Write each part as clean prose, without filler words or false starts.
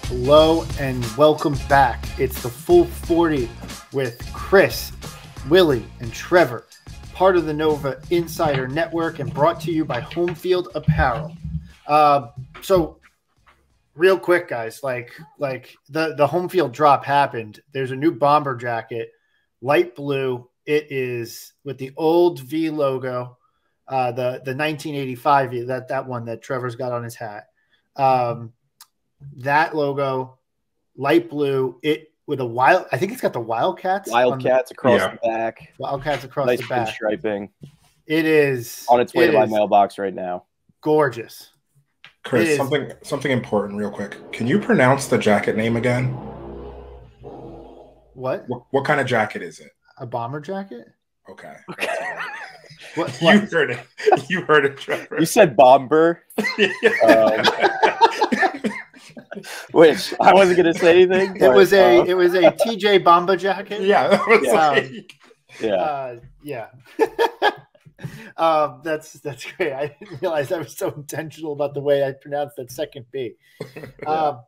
Hello and welcome back. It's the Full 40 with Chris, Willie, and Trevor, part of the Nova Insider Network and brought to you by Homefield Apparel. So real quick, guys, like the Homefield drop happened. There's a new bomber jacket, light blue. It is with the old V logo, the 1985, that one that Trevor's got on his hat. That logo, light blue, it with a I think it's got the Wildcats across the back. Wildcats across nice the back. Striping. It is on its way to my mailbox right now. Gorgeous. Chris, something important real quick. Can you pronounce the jacket name again? What kind of jacket is it? A bomber jacket? Okay. What? You heard it. You heard it, Trevor. You said bomber. Which I wasn't going to say anything. It was a TJ Bomba jacket. Yeah, that was yeah. That's great. I didn't realize I was so intentional about the way I pronounced that second B. But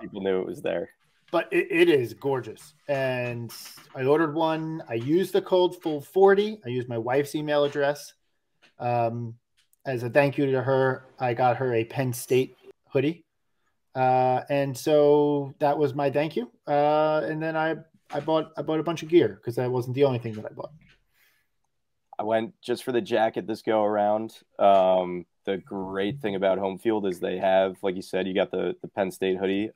people knew it was there. But it is gorgeous, and I ordered one. I used the code FULL40. I used my wife's email address. As a thank you to her, I got her a Penn State hoodie. And so that was my thank you. And then I bought a bunch of gear because that wasn't the only thing that I bought. I went just for the jacket this go around. The great thing about Homefield is they have, like you said, you got the Penn State hoodie.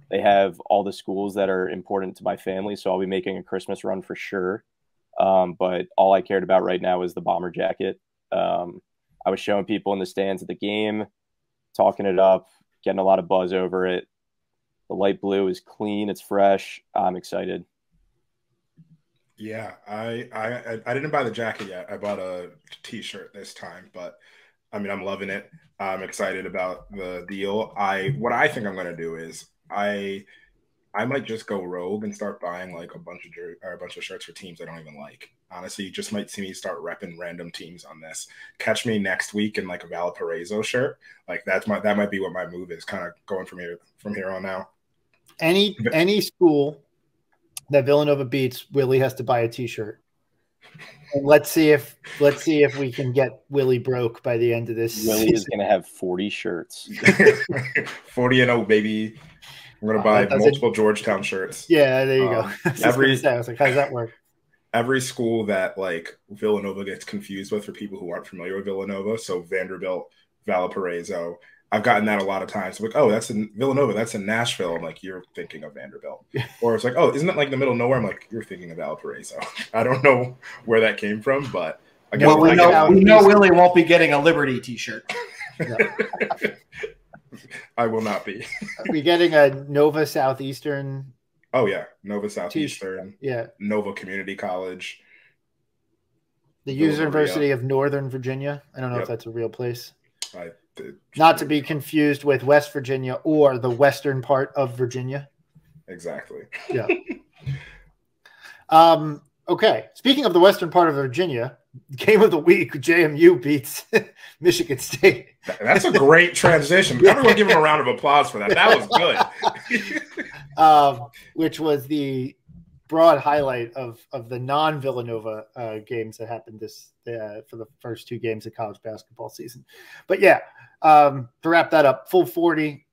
They have all the schools that are important to my family. So I'll be making a Christmas run for sure. But all I cared about right now is the bomber jacket. I was showing people in the stands at the game, talking it up, getting a lot of buzz over it. The light blue is clean. It's fresh. I'm excited. Yeah, I didn't buy the jacket yet. I bought a T-shirt this time, but I mean, I'm loving it. I'm excited about the deal. What I think I'm going to do is I might just go rogue and start buying like a bunch of shirts for teams I don't even like. Honestly, you just might see me start repping random teams on this. Catch me next week in like a Valparaiso shirt. Like that might be what my move is, kind of going from here on now. Any school that Villanova beats, Willie has to buy a T-shirt. And let's see if we can get Willie broke by the end of this. Willie is going to have 40 shirts. 40-0, baby. I'm going to buy multiple Georgetown shirts. Yeah, there you go. I was like, how does that work? Every school that like Villanova gets confused with for people who aren't familiar with Villanova. So Vanderbilt, Valparaiso. I've gotten that a lot of times. Like, oh, that's in Villanova. That's in Nashville. I'm like, you're thinking of Vanderbilt. Or it's like, oh, isn't it like the middle of nowhere? I'm like, you're thinking of Valparaiso. I don't know where that came from, but we know Willie won't be getting a Liberty T-shirt. No. I will not be. Are we getting a Nova Southeastern? Oh, yeah. Nova Southeastern. Yeah. Nova Community College. The University of Northern Virginia. I don't know if that's a real place. Not to be confused with West Virginia or the western part of Virginia. Exactly. Yeah. Okay. Speaking of the western part of Virginia, game of the week, JMU beats Michigan State. That's a great transition. Everyone give him a round of applause for that. That was good. Which was the broad highlight of the non-Villanova games that happened for the first two games of college basketball season. But yeah, to wrap that up, full 40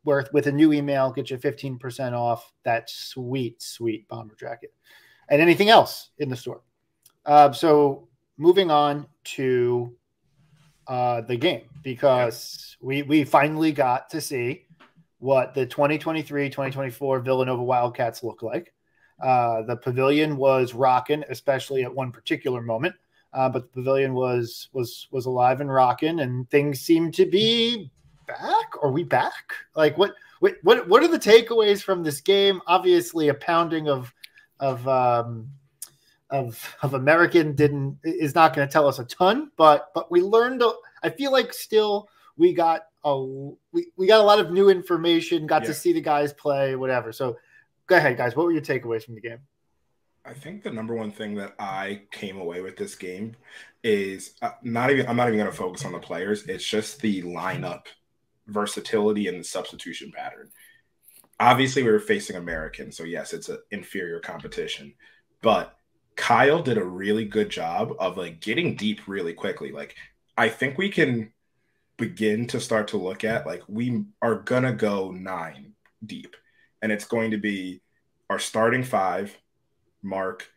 worth with a new email, get you 15% off that sweet bomber jacket and anything else in the store. So moving on to the game, because we finally got to see what the 2023-2024 Villanova Wildcats look like. The pavilion was rocking, especially at one particular moment. But the pavilion was alive and rocking, and things seem to be back. Are we back? Like what are the takeaways from this game? Obviously, a pounding of of American is not going to tell us a ton, but we learned. I feel like still we got a lot of new information. Got to see the guys play, whatever. So go ahead, guys. What were your takeaways from the game? I think the number one thing that I came away with this game is I'm not even going to focus on the players. It's just the lineup versatility and the substitution pattern. Obviously, we were facing American, so yes, it's an inferior competition. But Kyle did a really good job of like getting deep really quickly. Like, I think we can begin to start to look at like we are gonna go 9 deep, and it's going to be our starting 5. Mark,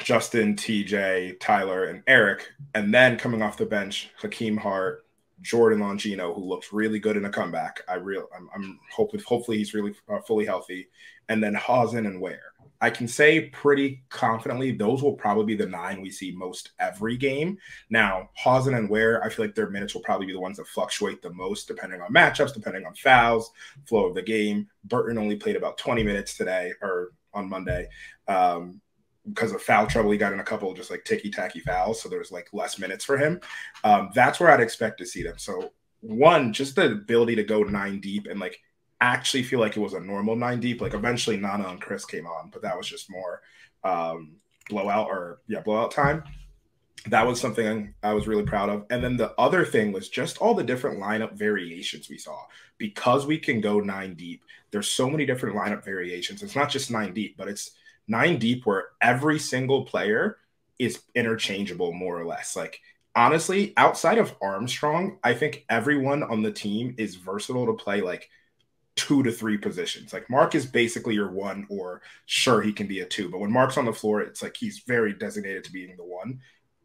Justin, TJ, Tyler, and Eric. And then coming off the bench, Hakeem Hart, Jordan Longino, who looks really good in a comeback. I'm hopefully he's really fully healthy. And then Hausen and Ware. I can say pretty confidently those will probably be the 9 we see most every game. Now, Hausen and Ware, I feel like their minutes will probably be the ones that fluctuate the most depending on matchups, depending on fouls, flow of the game. Burton only played about 20 minutes today or on Monday because of foul trouble. He got in a couple of just like ticky-tacky fouls, so there's like less minutes for him. That's where I'd expect to see them. So one, just the ability to go 9 deep and like actually feel like it was a normal 9 deep. Like eventually Nana and Chris came on, but that was just more blowout time. That was something I was really proud of. And then the other thing was just all the different lineup variations we saw. Because we can go 9 deep, there's so many different lineup variations. It's not just 9 deep, but it's 9 deep where every single player is interchangeable more or less. Like, honestly, outside of Armstrong, I think everyone on the team is versatile to play like 2 to 3 positions. Like Mark is basically your 1, or sure, he can be a 2. But when Mark's on the floor, it's like he's very designated to being the 1.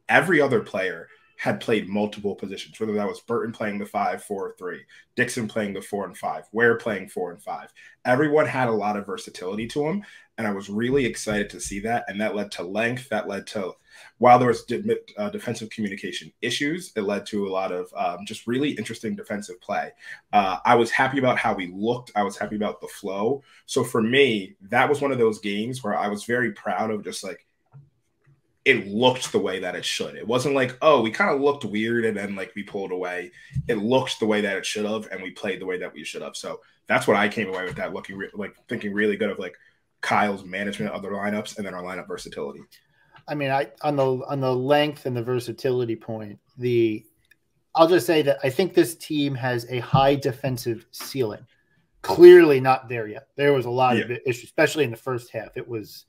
Every other player had played multiple positions, whether that was Burton playing the 5-4-3, Dixon playing the 4 and 5, Ware playing 4 and 5. Everyone had a lot of versatility to them, and I was really excited to see that. And that led to length. That led to, while there was defensive communication issues, it led to a lot of just really interesting defensive play. I was happy about how we looked. I was happy about the flow. So for me, that was one of those games where I was very proud of just like, it looked the way that it should. It wasn't like, oh, we kind of looked weird and then like we pulled away. It looked the way that it should have, and we played the way that we should have. So that's what I came away with, that looking thinking really good of like Kyle's management of the lineups and then our lineup versatility. I mean, on the length and the versatility point, I'll just say that I think this team has a high defensive ceiling. Clearly not there yet. There was a lot of issues, especially in the first half. It was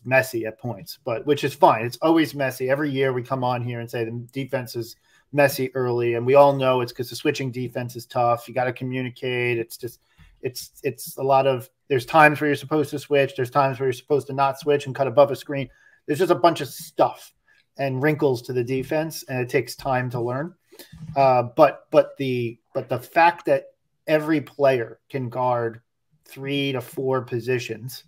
messy at points, but which is fine. It's always messy. Every year we come on here and say the defense is messy early, and we all know it's because the switching defense is tough. You got to communicate. It's just it's a lot of, there's times where you're supposed to switch. There's times where you're supposed to not switch and cut above a screen. There's just a bunch of stuff and wrinkles to the defense, and it takes time to learn. But the fact that every player can guard 3 to 4 positions,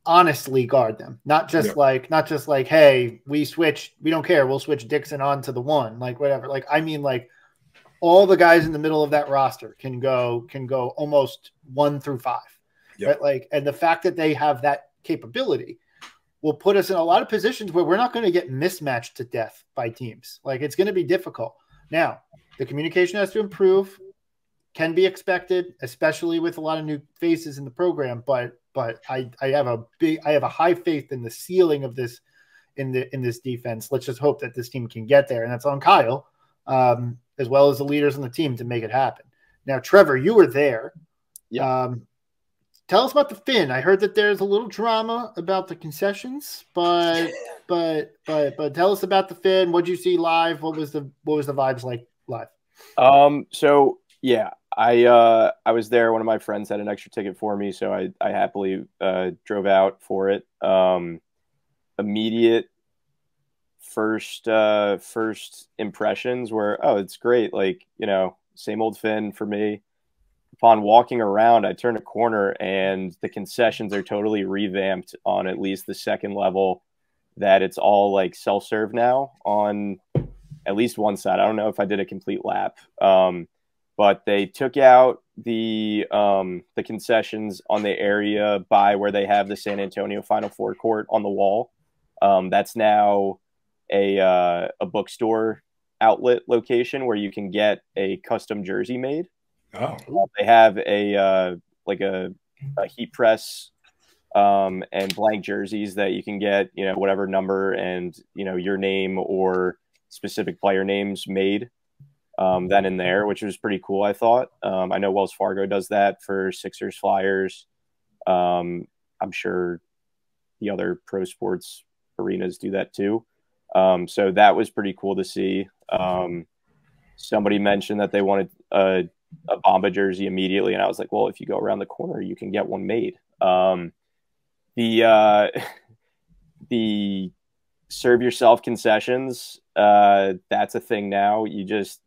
honestly guard them, not just like, hey, we switch, we don't care, we'll switch Dixon on to the 1, like whatever. Like, I mean, like all the guys in the middle of that roster can go almost 1 through 5. Right? Like, and the fact that they have that capability will put us in a lot of positions where we're not going to get mismatched to death by teams. Like, it's going to be difficult. Now, the communication has to improve, can be expected, especially with a lot of new faces in the program, but I have a high faith in the ceiling of this in this defense. Let's just hope that this team can get there, and that's on Kyle, as well as the leaders on the team, to make it happen. Now, Trevor, you were there. Tell us about the Fin. I heard that there's a little drama about the concessions, but tell us about the Fin. What did you see live? What was the vibes like live? So yeah, I was there. One of my friends had an extra ticket for me, so I happily drove out for it. Immediate first impressions were, oh, it's great. Like, you know, same old Finn for me. Upon walking around, I turned a corner and the concessions are totally revamped on at least the second level, that it's all like self-serve now on at least one side. I don't know if I did a complete lap. But they took out the concessions on the area by where they have the San Antonio Final Four court on the wall. That's now a bookstore outlet location where you can get a custom jersey made. Oh, They have a heat press and blank jerseys that you can get, whatever number and, your name or specific player names made then and there, which was pretty cool, I thought. I know Wells Fargo does that for Sixers, Flyers. I'm sure the other pro sports arenas do that too. So that was pretty cool to see. Somebody mentioned that they wanted a Bamba jersey immediately, and I was like, well, if you go around the corner, you can get one made. The serve yourself concessions, that's a thing now. You just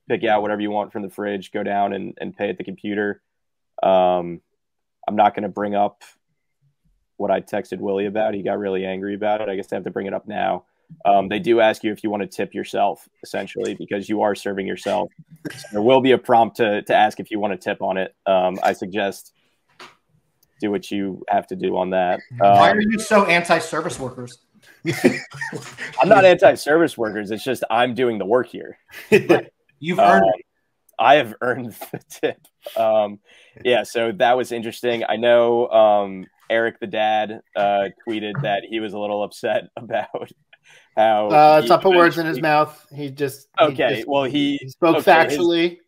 pick out whatever you want from the fridge, go down and pay at the computer. I'm not going to bring up what I texted Willie about. He got really angry about it. I guess I have to bring it up now. They do ask you if you want to tip yourself, essentially, because you are serving yourself. So there will be a prompt to ask if you want to tip on it. I suggest do what you have to do on that. Why are you so anti-service workers? I'm not anti-service workers. It's just I'm doing the work here. You've earned it. I have earned the tip. Yeah, so that was interesting. I know Eric the dad tweeted that he was a little upset about how let's not put words in his mouth. He spoke factually.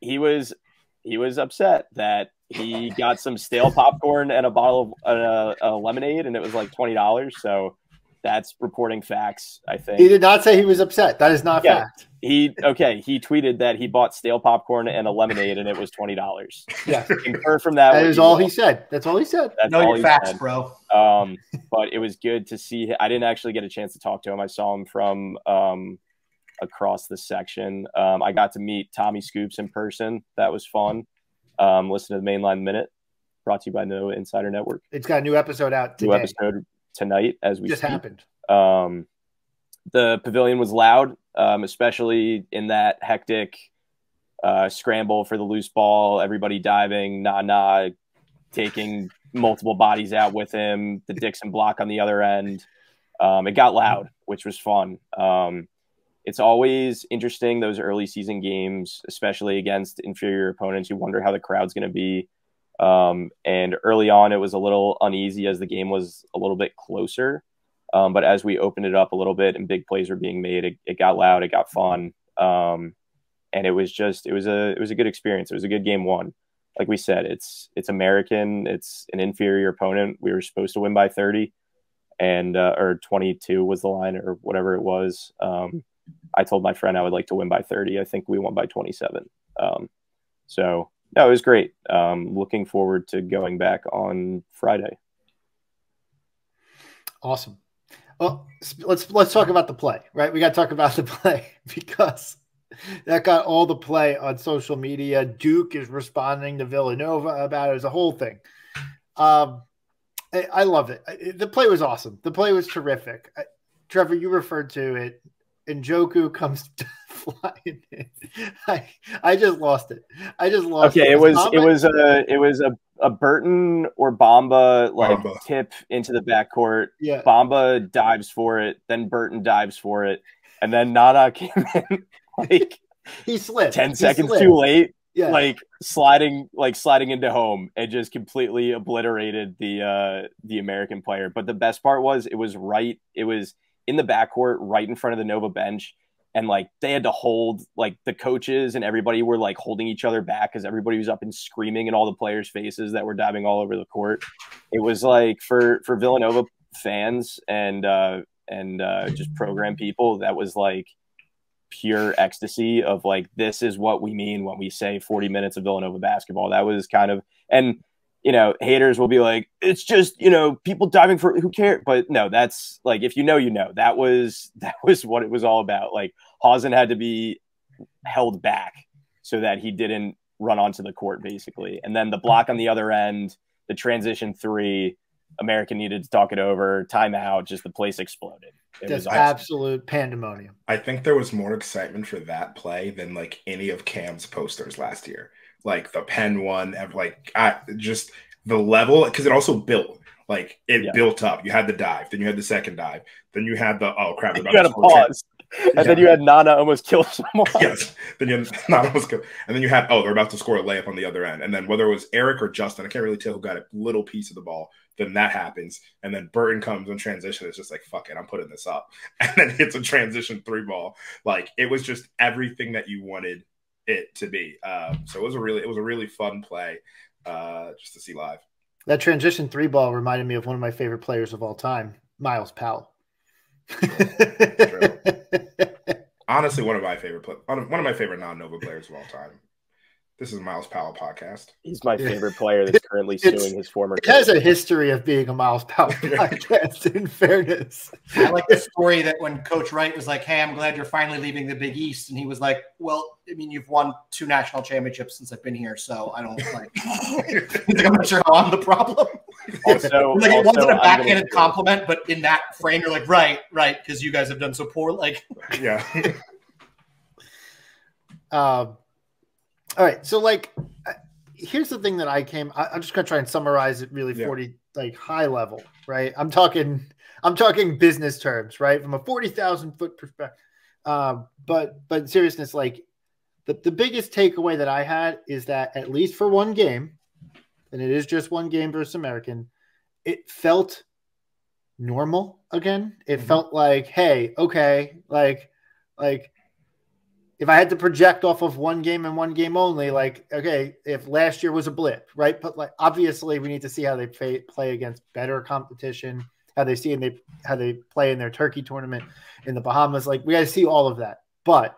He was upset that he got some stale popcorn and a bottle of a lemonade, and it was like $20. So that's reporting facts, I think. He did not say he was upset. That is not fact. He tweeted that he bought stale popcorn and a lemonade, and it was $20. Yes. Infer from that. That is all he said. That's all he said. That's know all your he facts, said. bro. But it was good to see. I didn't actually get a chance to talk to him. I saw him from across the section. I got to meet Tommy Scoops in person. That was fun. Listen to the Mainline Minute, brought to you by No Insider Network. It's got a new episode out today. New episode tonight as we just speak. happened. The pavilion was loud, especially in that hectic scramble for the loose ball, everybody diving, taking multiple bodies out with him, the Dixon block on the other end. It got loud, which was fun. It's always interesting, those early season games, especially against inferior opponents. You wonder how the crowd's going to be. And early on, it was a little uneasy as the game was a little bit closer. But as we opened it up a little bit and big plays were being made, it got loud, it got fun. And it was a good experience. It was a good game one. Like we said, it's American. It's an inferior opponent. We were supposed to win by 30 and, or 22 was the line or whatever it was. I told my friend I would like to win by 30. I think we won by 27. So no, it was great. Looking forward to going back on Friday. Awesome. Well, let's talk about the play, right? We got to talk about the play because that got all the play on social media. Duke is responding to Villanova about it. It was a whole thing. I love it. The play was awesome. The play was terrific. Trevor, you referred to it. And Njoku comes flying in. I just lost it. Okay, it was a Burton or Bamba tip into the backcourt. Yeah. Bamba dives for it, then Burton dives for it, and then Nana came in he slipped 10 seconds too late. Yeah. sliding into home and just completely obliterated the American player. But the best part was it was in the backcourt, right in front of the Nova bench. And they had to hold, the coaches and everybody were holding each other back because everybody was up and screaming in all the players' faces that were diving all over the court. It was for Villanova fans and just program people, that was pure ecstasy of this is what we mean when we say 40 minutes of Villanova basketball. That was kind of, and haters will be like, it's just, people diving for, who cares? But no, that's if you know, that was what it was all about. Hausen had to be held back so that he didn't run onto the court, basically. And then the block on the other end, the transition three, American needed to talk it over, timeout, just the place exploded. It was absolute pandemonium. I think there was more excitement for that play than any of Cam's posters last year. like the Penn one, like just the level, because it also built. Like it built up. You had the dive, then you had the second dive, then you had the oh crap! You had to pause, and then you had Nana almost kill someone. Yes, then you had Nana almost kill, and then you had they're about to score a layup on the other end, and then whether it was Eric or Justin, I can't really tell who got a little piece of the ball. Then that happens, and then Burton comes in transition. It's just like fuck it, I'm putting this up, and then hits a transition 3-ball. Like it was just everything that you wanted it to be. So it was a really fun play, just to see live. That transition 3-ball reminded me of one of my favorite players of all time, Miles Powell. True. Honestly, one of my favorite non-Nova players of all time. This is Miles Powell podcast. He's my favorite player that's currently suing his former. It has a history of being a Miles Powell podcast, in fairness. I like the story that when Coach Wright was like, hey, I'm glad you're finally leaving the Big East. And he was like, well, I mean, you've won 2 national championships since I've been here, so I don't like – I'm not sure how I'm the problem. Also, like, it wasn't a backhanded compliment, but in that frame, you're like, right, because you guys have done so poor. Like, yeah. All right, so like, here's the thing that I'm just gonna try and summarize it really 40 like high level, right? I'm talking business terms, right, from a 40,000 foot perspective. But in seriousness, like the biggest takeaway that I had is that at least for one game, and it is just one game versus American, it felt normal again. It felt like, hey, okay, like. If I had to project off of one game and one game only, like, okay, if last year was a blip, right? But like, obviously we need to see how they play against better competition, how they play in their turkey tournament in the Bahamas. Like, we got to see all of that. But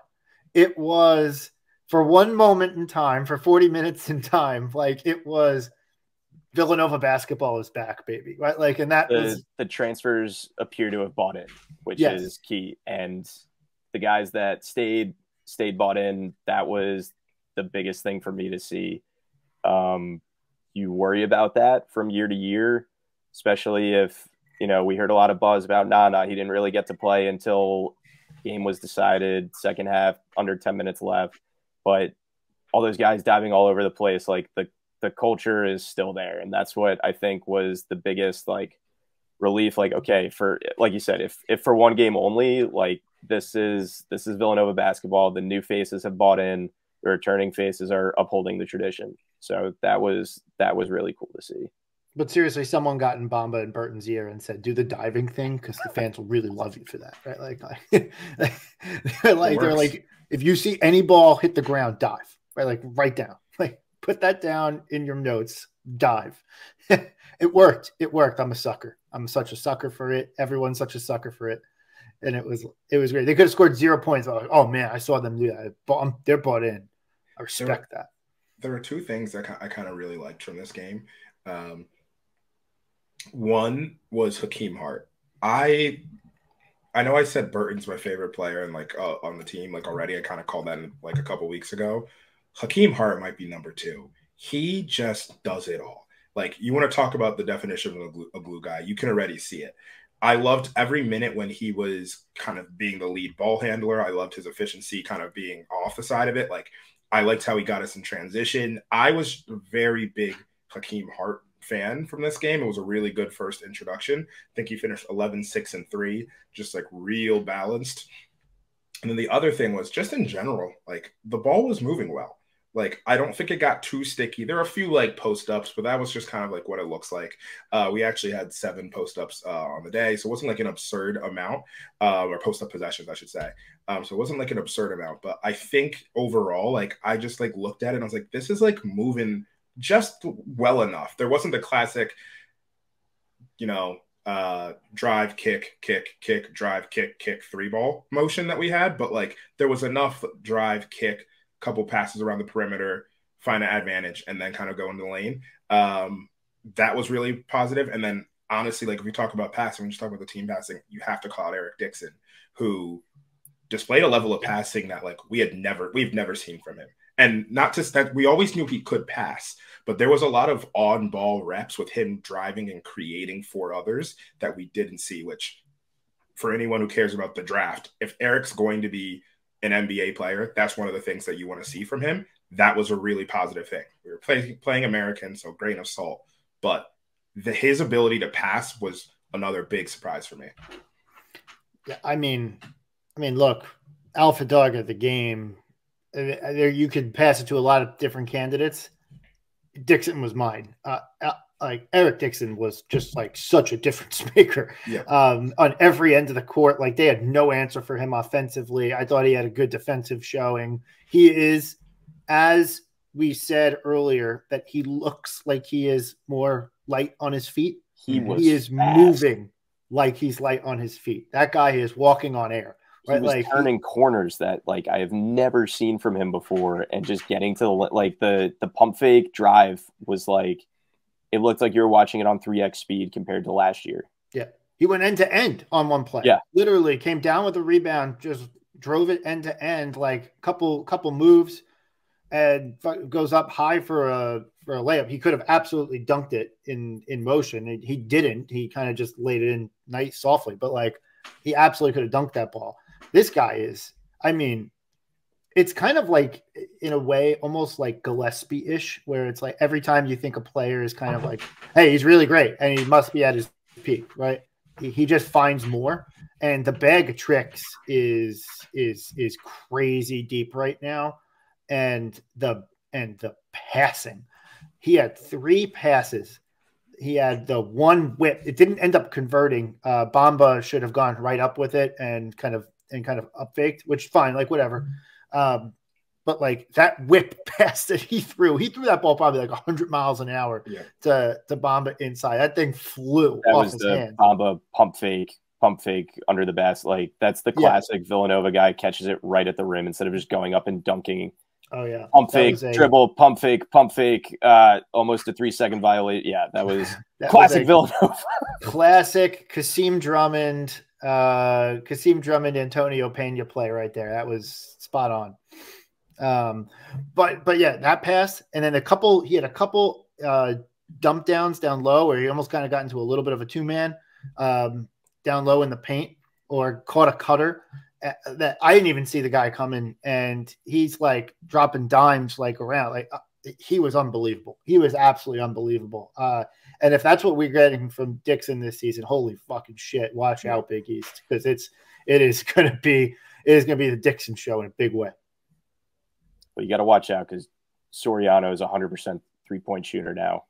it was for one moment in time, for 40 minutes in time, like it was Villanova basketball is back, baby. Right. Like, and that was the transfers appear to have bought in, which is key. And the guys that stayed bought in. That was the biggest thing for me to see. You worry about that from year to year, especially if, we heard a lot of buzz about Nana. He didn't really get to play until game was decided, second half, under 10 minutes left. But all those guys diving all over the place, like the culture is still there. And that's what I think was the biggest like relief. Like, okay, for, like you said, if for one game only, like, this is Villanova basketball. The new faces have bought in. The returning faces are upholding the tradition. So that was really cool to see. But seriously, someone got in Bamba and Burton's ear and said, "Do the diving thing because the fans will really love you for that." Right? They're like, if you see any ball hit the ground, dive. Right? Like, write down. Like, put that down in your notes. Dive. It worked. I'm a sucker. I'm such a sucker for it. Everyone's such a sucker for it. And it was great. They could have scored 0 points. Like, oh man, I saw them do that. They're bought in. I respect that. There are 2 things that I kind of really liked from this game. One was Hakeem Hart. I know I said Burton's my favorite player and like on the team like already. I kind of called that like a couple weeks ago. Hakeem Hart might be number 2. He just does it all. Like, you want to talk about the definition of a glue guy, you can already see it. I loved every minute when he was kind of being the lead ball handler. I loved his efficiency kind of being off the side of it. Like, I liked how he got us in transition. I was a very big Hakeem Hart fan from this game. It was a really good first introduction. I think he finished 11, 6, and 3, just like real balanced. And then the other thing was just in general, like the ball was moving well. Like, I don't think it got too sticky. There are a few like post-ups, but that was just kind of like what it looks like. We actually had 7 post-ups on the day, so it wasn't like an absurd amount, or post-up possessions, I should say. So it wasn't like an absurd amount, but I think overall, like, I just like looked at it and I was like, this is like moving just well enough. There wasn't the classic, drive, kick, drive, kick 3-ball motion that we had, but like there was enough drive, kick, couple passes around the perimeter, find an advantage, and then kind of go in the lane. That was really positive. And then honestly, like if we talk about passing, when you talk about the team passing, you have to call out Eric Dixon, who displayed a level of passing that like we've never seen from him. And not just that, we always knew he could pass, but there was a lot of on-ball reps with him driving and creating for others that we didn't see, which for anyone who cares about the draft, if Eric's going to be an NBA player, that's one of the things that you want to see from him. that was a really positive thing. We were playing American, so grain of salt, but his ability to pass was another big surprise for me. Yeah, I mean, look, alpha dog of the game. There, you could pass it to a lot of different candidates. Dixon was mine. Like Eric Dixon was just like such a difference maker on every end of the court. Like they had no answer for him offensively. I thought he had a good defensive showing. He is, as we said earlier, that he looks like he is more light on his feet. He is fast. Moving like he's light on his feet. That guy is walking on air. Right? He was turning corners that like I have never seen from him before, and just getting to the pump fake drive was like, it looked like you were watching it on 3x speed compared to last year. Yeah, he went end to end on one play. Yeah, literally came down with a rebound, just drove it end to end, like couple moves, and goes up high for a layup. He could have absolutely dunked it in motion. He didn't. He kind of just laid it in nice softly, but like he absolutely could have dunked that ball. This guy is, I mean, it's kind of like, in a way, almost like Gillespie-ish, where it's like every time you think a player is kind of like, hey, he's really great, and he must be at his peak, right? He just finds more. And the bag of tricks is crazy deep right now. And the passing. He had 3 passes. He had the one whip. It didn't end up converting. Bamba should have gone right up with it and kind of up faked, which fine, like whatever. But like that whip pass that he threw that ball probably like 100 miles an hour to Bamba inside. That thing flew off his hand. Bamba pump fake under the basket. Like that's the classic Villanova guy, catches it right at the rim instead of just going up and dunking. Oh yeah. Pump fake, dribble, pump fake, almost a 3-second violate. Yeah, that was classic Villanova. Classic Kasim Drummond, Antonio Pena play right there. That was spot on. But yeah, that pass, and then he had a couple dump downs down low where he almost kind of got into a little bit of a 2-man down low in the paint, or caught a cutter that I didn't even see the guy coming, and he's like dropping dimes like around. Like he was unbelievable. He was absolutely unbelievable. And if that's what we're getting from Dixon this season, holy fucking shit! Watch out, Big East, because it is going to be the Dixon show in a big way. Well, you got to watch out because Soriano is 100% 3-point shooter now.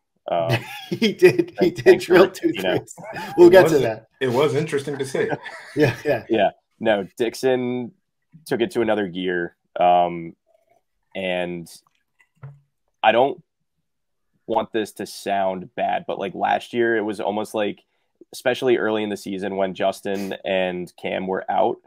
He did drill 2 threes. We'll get to that. It was interesting to see. Yeah. No, Dixon took it to another gear, and I don't want this to sound bad, but like last year, it was almost like, especially early in the season when Justin and Cam were out,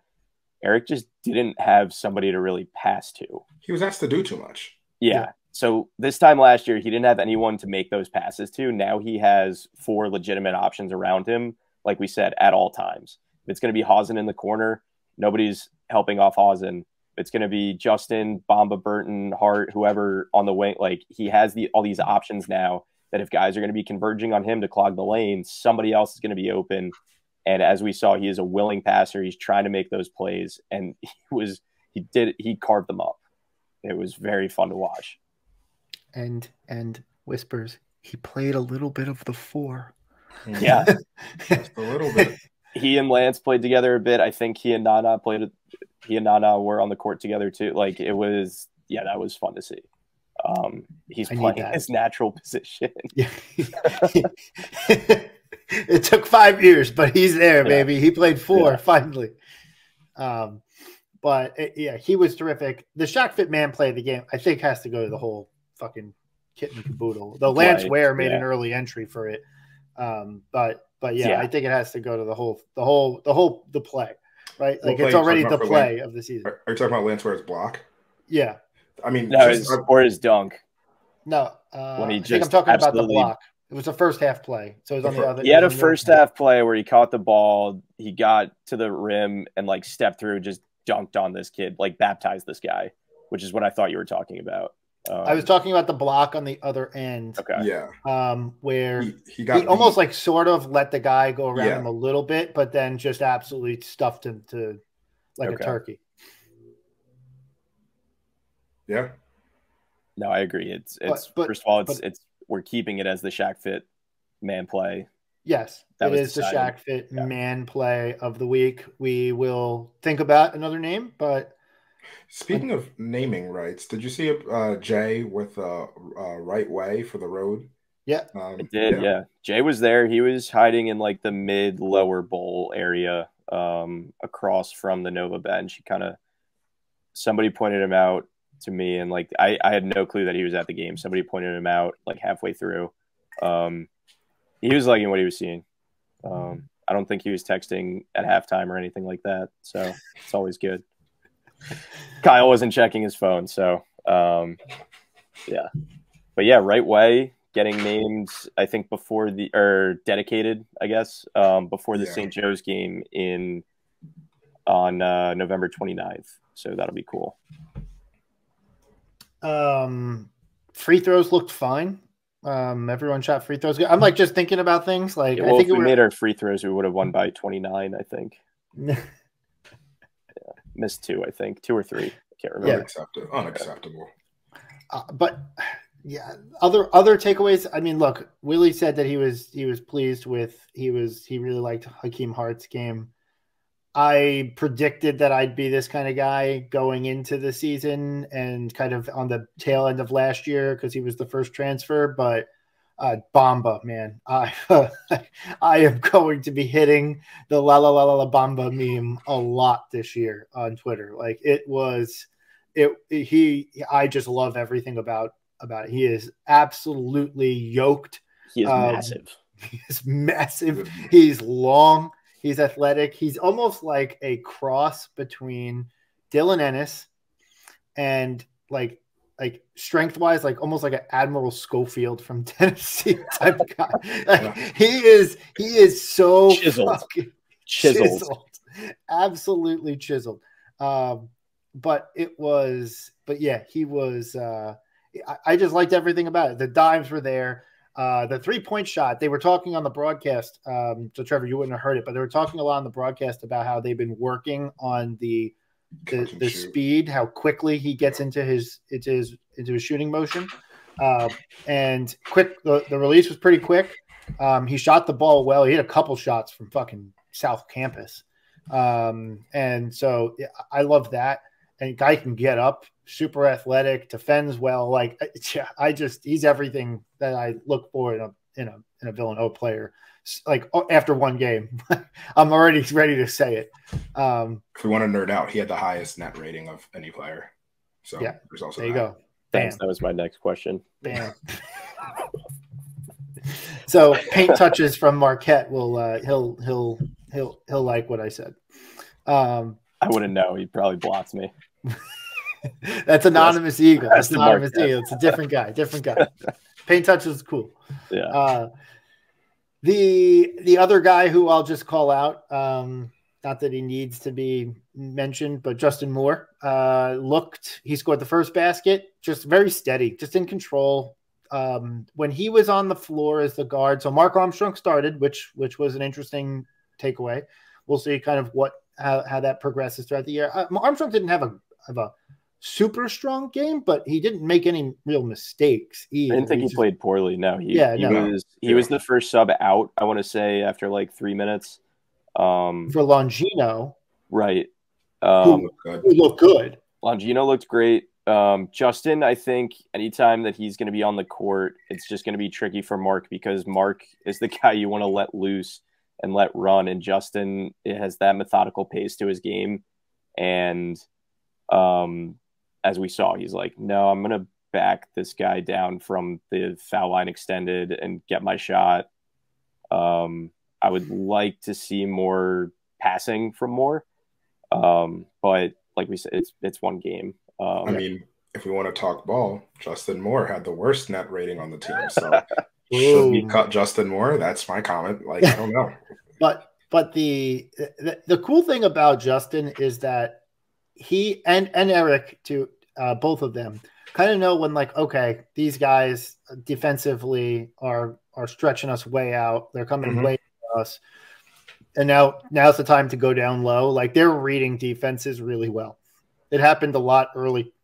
Eric just didn't have somebody to really pass to. He was asked to do too much. Yeah. So this time last year, he didn't have anyone to make those passes to. Now he has 4 legitimate options around him, like we said, at all times. If it's going to be Hausen in the corner, nobody's helping off Hausen. If it's going to be Justin, Bamba, Burton, Hart, whoever on the wing, like he has all these options now that if guys are going to be converging on him to clog the lane, somebody else is going to be open. And as we saw, he is a willing passer. He's trying to make those plays, and he carved them up. It was very fun to watch. And whispers, he played a little bit of the 4. Yeah, just a little bit. He and Lance played together a bit. I think he and Nana were on the court together too. Like it was, that was fun to see. He's playing his natural position. Yeah. It took 5 years, but he's there, baby. He played 4 finally. But he was terrific. The Shaq Fit Man play of the game, I think, has to go to the whole fucking kit and caboodle. Though Lance Ware made an early entry for it. But I think it has to go to the play, right? Like it's already the play of the season. Are you talking about Lance Ware's block? Yeah. I mean, or his dunk. No, when I think I'm talking about the block. It was a first half play. So it was on the other. He had a first half play where he caught the ball, he got to the rim and like stepped through, just dunked on this kid, like baptized this guy, which is what I thought you were talking about. I was talking about the block on the other end. Okay. Yeah. Where he almost like sort of let the guy go around him a little bit, but then just absolutely stuffed him to like a turkey. Yeah. No, I agree. It's first of all, it's we're keeping it as the Shaq Fit man play. Yes, it is the Shaq Fit man play of the week. We will think about another name, but speaking of naming rights, did you see Jay with Right Way for the road? Yeah, I did. Yeah, Jay was there. He was hiding in like the mid-lower bowl area, across from the Nova bench. Somebody pointed him out to me, and like I had no clue that he was at the game. Somebody pointed him out like halfway through. He was liking what he was seeing. I don't think he was texting at halftime or anything like that. So it's always good. Kyle wasn't checking his phone. So, yeah. But yeah, Right Way getting named, I think dedicated, I guess, before the St. Joe's game on November 29th. So that'll be cool. Free throws looked fine. Everyone shot free throws. I'm like just thinking about things like, I think if we made our free throws, we would have won by 29, I think. Missed 2, I think 2 or 3. I can't remember. Unacceptable. But yeah, other takeaways. I mean, look, Willie said that he was pleased with, he really liked Hakeem Hart's game. I predicted that I'd be this kind of guy going into the season and kind of on the tail end of last year because he was the first transfer. But Bamba, man, I am going to be hitting the la la la la Bamba meme a lot this year on Twitter. Like I just love everything about it. He is absolutely yoked. He is massive. He is massive. He's long. He's athletic. He's almost like a cross between Dylan Ennis and like strength-wise, like almost like an Admiral Schofield from Tennessee type of guy. He is so chiseled. Absolutely chiseled. But yeah, he was. I just liked everything about it. The dimes were there. The 3-point shot, they were talking on the broadcast. So Trevor, you wouldn't have heard it, but they were talking a lot on the broadcast about how they've been working on the speed, how quickly he gets into his shooting motion. And quick, the release was pretty quick. He shot the ball well. He had a couple shots from fucking South Campus. And so yeah, I love that. And guy can get up, super athletic, defends well. Like he's everything that I look for in a Villanova player. Like after one game, I'm already ready to say it. If we want to nerd out, he had the highest net rating of any player. So yeah, there's also there you go. Thanks. That was my next question. Bam. So paint touches from Marquette will he'll like what I said. I wouldn't know. He probably blocked me. That's Anonymous Eagle. That's Anonymous Eagle. It's a different guy. Paint touches is cool. Yeah. The other guy who I'll just call out, not that he needs to be mentioned, but Justin Moore he scored the first basket, just very steady, just in control. When he was on the floor as the guard, so Mark Armstrong started, which was an interesting takeaway. We'll see kind of how that progresses throughout the year. Armstrong didn't have a super strong game, but he didn't make any real mistakes either. I didn't think he played poorly. No, he was the first sub out, I want to say, after like 3 minutes. For Longino. Right. Who looked good. Longino looked great. Justin, I think anytime that he's going to be on the court, it's just going to be tricky for Mark because Mark is the guy you want to let loose and let run. And Justin, it has that methodical pace to his game. And as we saw, he's like, no, I'm going to back this guy down from the foul line extended and get my shot. I would like to see more passing from Moore. But like we said, it's one game. I mean, if we want to talk ball, Justin Moore had the worst net rating on the team. So should we cut Justin Moore? That's my comment. Like, I don't know. But the cool thing about Justin is that he and Eric, to both of them, kind of know when, like, okay, these guys defensively are stretching us way out. They're coming way to us. And now's the time to go down low. Like, they're reading defenses really well. It happened a lot early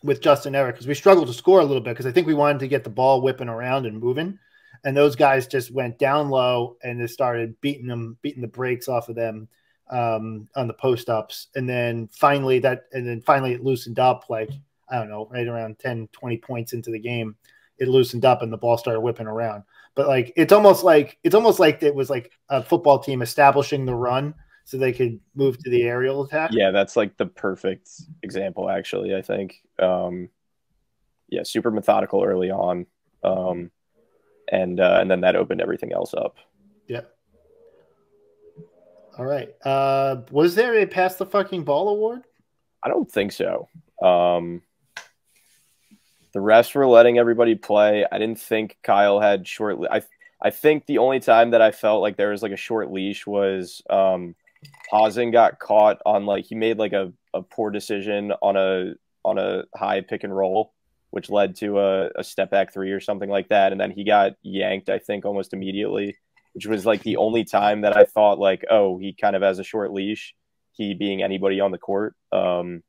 with Justin Eric, because we struggled to score a little bit because I think we wanted to get the ball whipping around and moving. And those guys just went down low and just started beating the brakes off of them on the post ups. And then finally it loosened up, like, I don't know, right around 10, 20 points into the game, it loosened up and the ball started whipping around. But like, it's almost like it was like a football team establishing the run so they could move to the aerial attack. Yeah, that's like the perfect example, actually, I think. Yeah, super methodical early on. And then that opened everything else up. Yeah. All right. Was there a pass the fucking ball award? I don't think so. The refs were letting everybody play. I didn't think Kyle had short. I think the only time that I felt like there was like a short leash was Hazen got caught on, like, he made like a poor decision on a high pick and roll, which led to a step back three or something like that. And then he got yanked, I think, almost immediately, which was like the only time that I thought like, oh, he kind of has a short leash, he being anybody on the court. The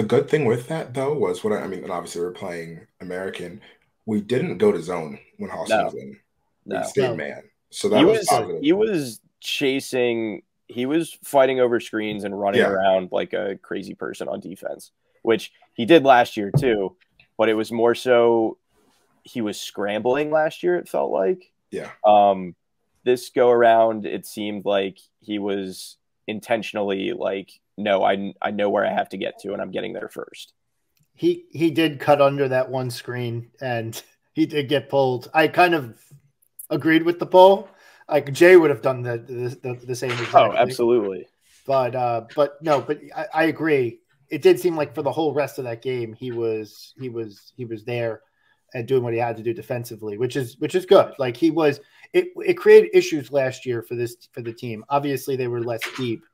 good thing with that, though, was and obviously we're playing American. We didn't go to zone when Hazen was in. We stayed man. So that was positive. He was chasing, he was fighting over screens and running around like a crazy person on defense, which he did last year too. But it was more so he was scrambling last year, it felt like. Yeah. This go around, it seemed like he was intentionally like, no, I know where I have to get to, and I'm getting there first. He did cut under that one screen, and he did get pulled. I kind of agreed with the pull. Like, Jay would have done the same exact thing. Oh, absolutely. But I agree. It did seem like for the whole rest of that game, he was there and doing what he had to do defensively, which is good. Like, it created issues last year for the team. Obviously, they were less deep,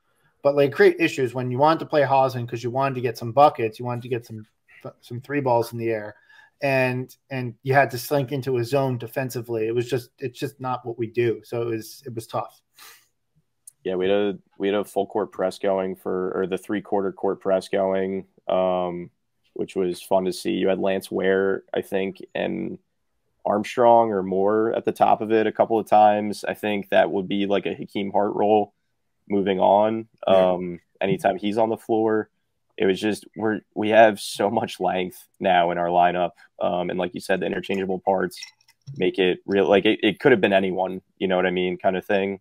but like, create issues when you wanted to play Hazen because you wanted to get some buckets, you wanted to get some three balls in the air, and you had to slink into a zone defensively. It's just not what we do. So it was tough. Yeah, we had a full court press going or the 3/4 court press going, which was fun to see. You had Lance Ware, I think, and Armstrong or Moore at the top of it a couple of times. I think that would be like a Hakeem Hart role moving on. Anytime he's on the floor, it was just we have so much length now in our lineup, and like you said, the interchangeable parts make it real. Like it could have been anyone, you know what I mean, kind of thing.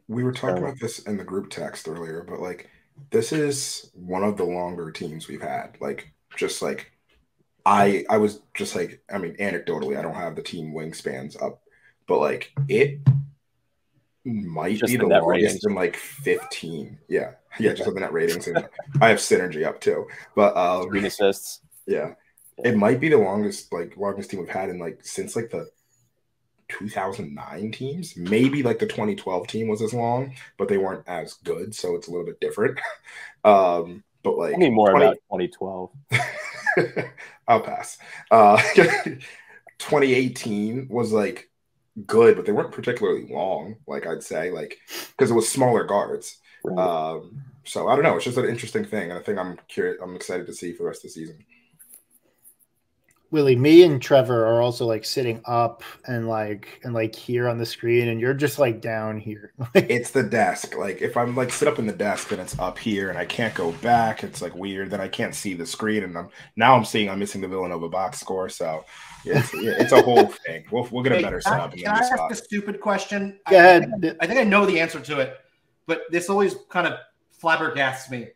We were talking about this in the group text earlier, but like, this is one of the longer teams we've had. Like, just like I was just like, I mean, anecdotally, I don't have the team wingspans up, but like, it might just be the longest in like 15. Yeah, just on the net ratings, and I have synergy up too. But 3 assists. Yeah, it might be the longest team we've had in like since like the 2009 teams. Maybe like the 2012 team was as long, but they weren't as good, so it's a little bit different. But like, tell me more about 2012. I'll pass. 2018 was like good, but they weren't particularly long, like I'd say, like, because it was smaller guards. Right. So I don't know. It's just an interesting thing, and I think I'm excited to see for the rest of the season. Willie, me and Trevor are also like sitting up and here on the screen, and you're just like down here. It's the desk. Like, if I'm like sit up in the desk and it's up here and I can't go back, it's like weird. Then I can't see the screen, and I'm missing the Villanova box score. So it's a whole thing. We'll get a better setup. Can I ask a stupid question? Go ahead. I think I know the answer to it, but this always kind of flabbergasts me.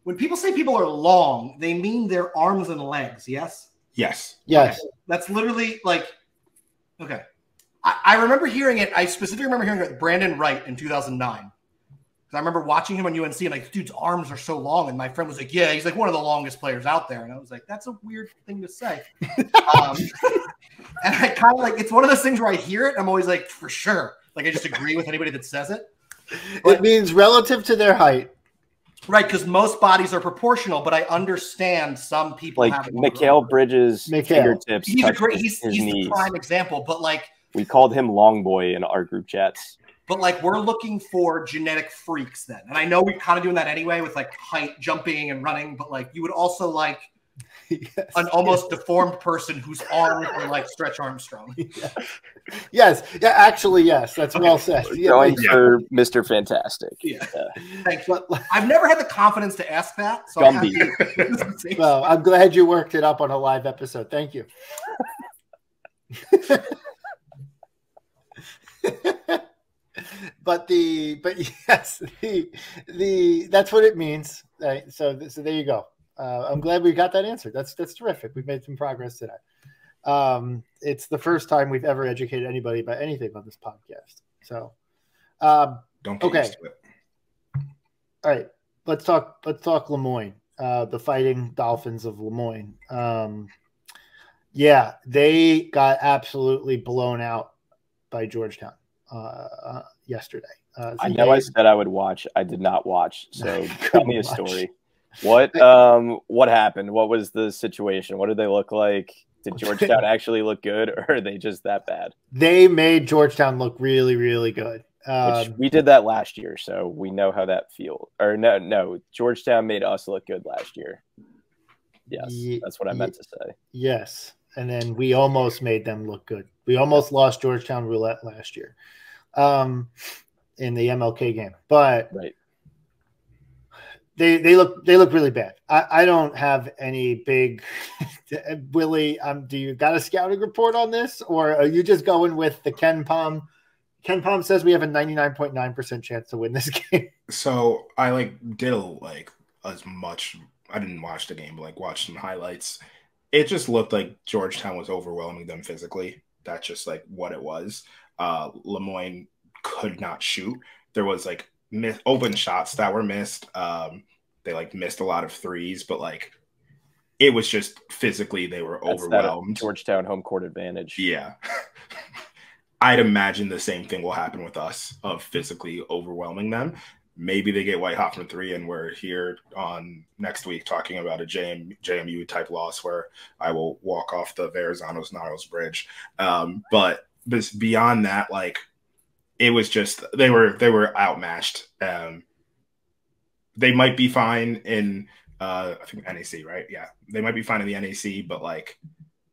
When people say people are long, they mean their arms and legs. Yes. Yes. Yes. Okay. That's literally like, okay. I remember hearing it. I specifically remember hearing it with Brandon Wright in 2009. Because I remember watching him on UNC and like, dude's arms are so long. And my friend was like, yeah, he's like one of the longest players out there. And I was like, that's a weird thing to say. And I kind of like, it's one of those things where I hear it. I'm always like, for sure. Like, I just agree with anybody that says it. But, it means relative to their height. Right, because most bodies are proportional, but I understand some people like have Mikal Bridges' fingertips. He's the prime example, but like we called him Long Boy in our group chats. But like we're looking for genetic freaks then, and I know we're kind of doing that anyway with like height, jumping, and running. But like you would also like Yes. An almost deformed person whose arms are like Stretch Armstrong. Yeah. Yes. Yeah, actually, yes. That's well said. Going for Mr. Fantastic. Yeah. Yeah. Thanks. I've never had the confidence to ask that. So Gumby. Well, I'm glad you worked it up on a live episode. Thank you. But yes, that's what it means. Right? So there you go. I'm glad we got that answer. That's terrific. We've made some progress today. It's the first time we've ever educated anybody about anything on this podcast. So don't get used to it. All right, let's talk Lemoyne, the Fighting Dolphins of Lemoyne. Yeah, they got absolutely blown out by Georgetown yesterday. I know I said I would watch. I did not watch. So tell me a story. What happened? What was the situation? What did they look like? Did Georgetown actually look good, or are they just that bad? They made Georgetown look really, really good. Which we did that last year, so we know how that feels. Or no, Georgetown made us look good last year. Yes, that's what I meant to say. Yes, and then we almost made them look good. We almost lost Georgetown roulette last year in the MLK game, but right. They look really bad. I don't have any big Willie. Do you got a scouting report on this, or are you just going with the Ken Palm? Ken Palm says we have a 99.9% chance to win this game. So I did as much. I didn't watch the game, but watched some highlights. It just looked like Georgetown was overwhelming them physically. That's just what it was. Lemoyne could not shoot. There was open shots that were missed. They missed a lot of threes, but it was just physically they were overwhelmed. Georgetown home court advantage. Yeah. I'd imagine the same thing will happen with us of physically overwhelming them. Maybe they get white hot from three, and we're here on next week talking about a JMU type loss where I will walk off the Verrazano's Narrows Bridge. But beyond that, it was just they were outmatched. They might be fine in I think NAC, right? Yeah, they might be fine in the NAC, but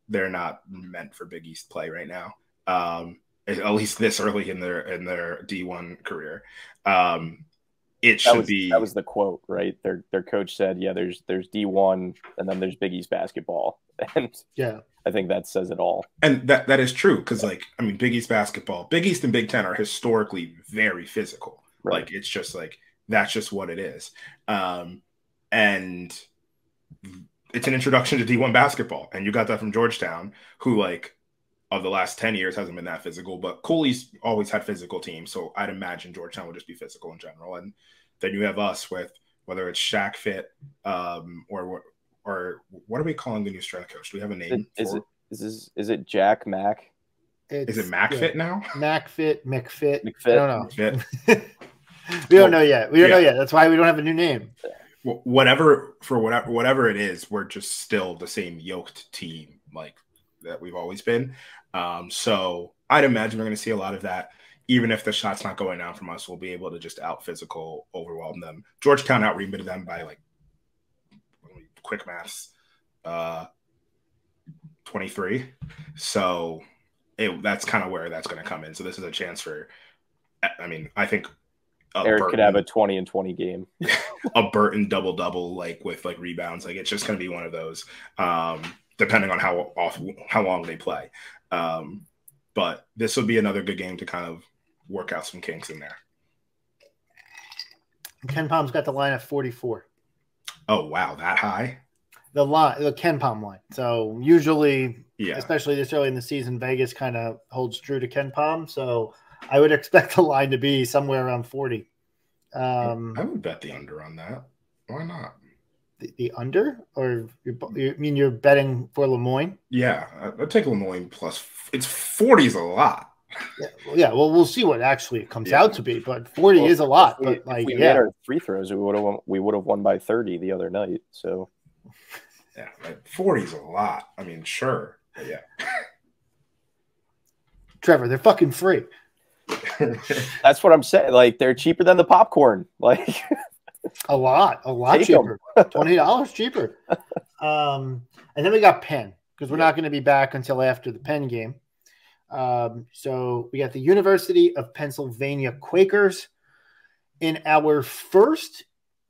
they're not meant for Big East play right now. At least this early in their D1 career. That was the quote, right? Their coach said, "Yeah, there's D1 and then there's Big East basketball," and yeah. I think that says it all. And that is true because, Big East basketball, Big East and Big Ten are historically very physical. Right. It's just that's just what it is. And it's an introduction to D1 basketball. And you got that from Georgetown, who, of the last 10 years hasn't been that physical. But Cooley's always had physical teams. So I'd imagine Georgetown would just be physical in general. And then you have us with whether it's Shaq Fit or what are we calling the new strength coach? Do we have a name? Is it Jack Mack? Is it MacFit now? MacFit, McFit. McFit. I don't know. McFit. We don't know yet. We don't know yet. That's why we don't have a new name. Whatever it is, we're just still the same yoked team that we've always been. So I'd imagine we're going to see a lot of that. Even if the shot's not going down from us, we'll be able to just out physical, overwhelm them. Georgetown out rebounded them by quick maths, 23. So that's kind of where that's going to come in. So this is a chance for, I think Eric could have a 20 and 20 game. A Burton double with rebounds. It's just going to be one of those, depending on how long they play. But this will be another good game to kind of work out some kinks in there. Ken Palm's got the line at 44. Oh wow, that high? The Ken Palm line. So usually, yeah, especially this early in the season, Vegas kind of holds true to Ken Palm. So I would expect the line to be somewhere around 40. I would bet the under on that. Why not? The under, or you're betting for Lemoyne? Yeah, I'd take Lemoyne plus. It's 40 is a lot. Yeah. Well, we'll see what actually comes out to be, but 40 is a lot. But if we made our free throws, we would have won by 30 the other night. So yeah, 40 is a lot. Sure, but yeah. Trevor, they're fucking free. That's what I'm saying. They're cheaper than the popcorn. A lot Take cheaper. $20 cheaper. And then we got Penn, because we're not going to be back until after the Penn game. So we got the University of Pennsylvania Quakers in our first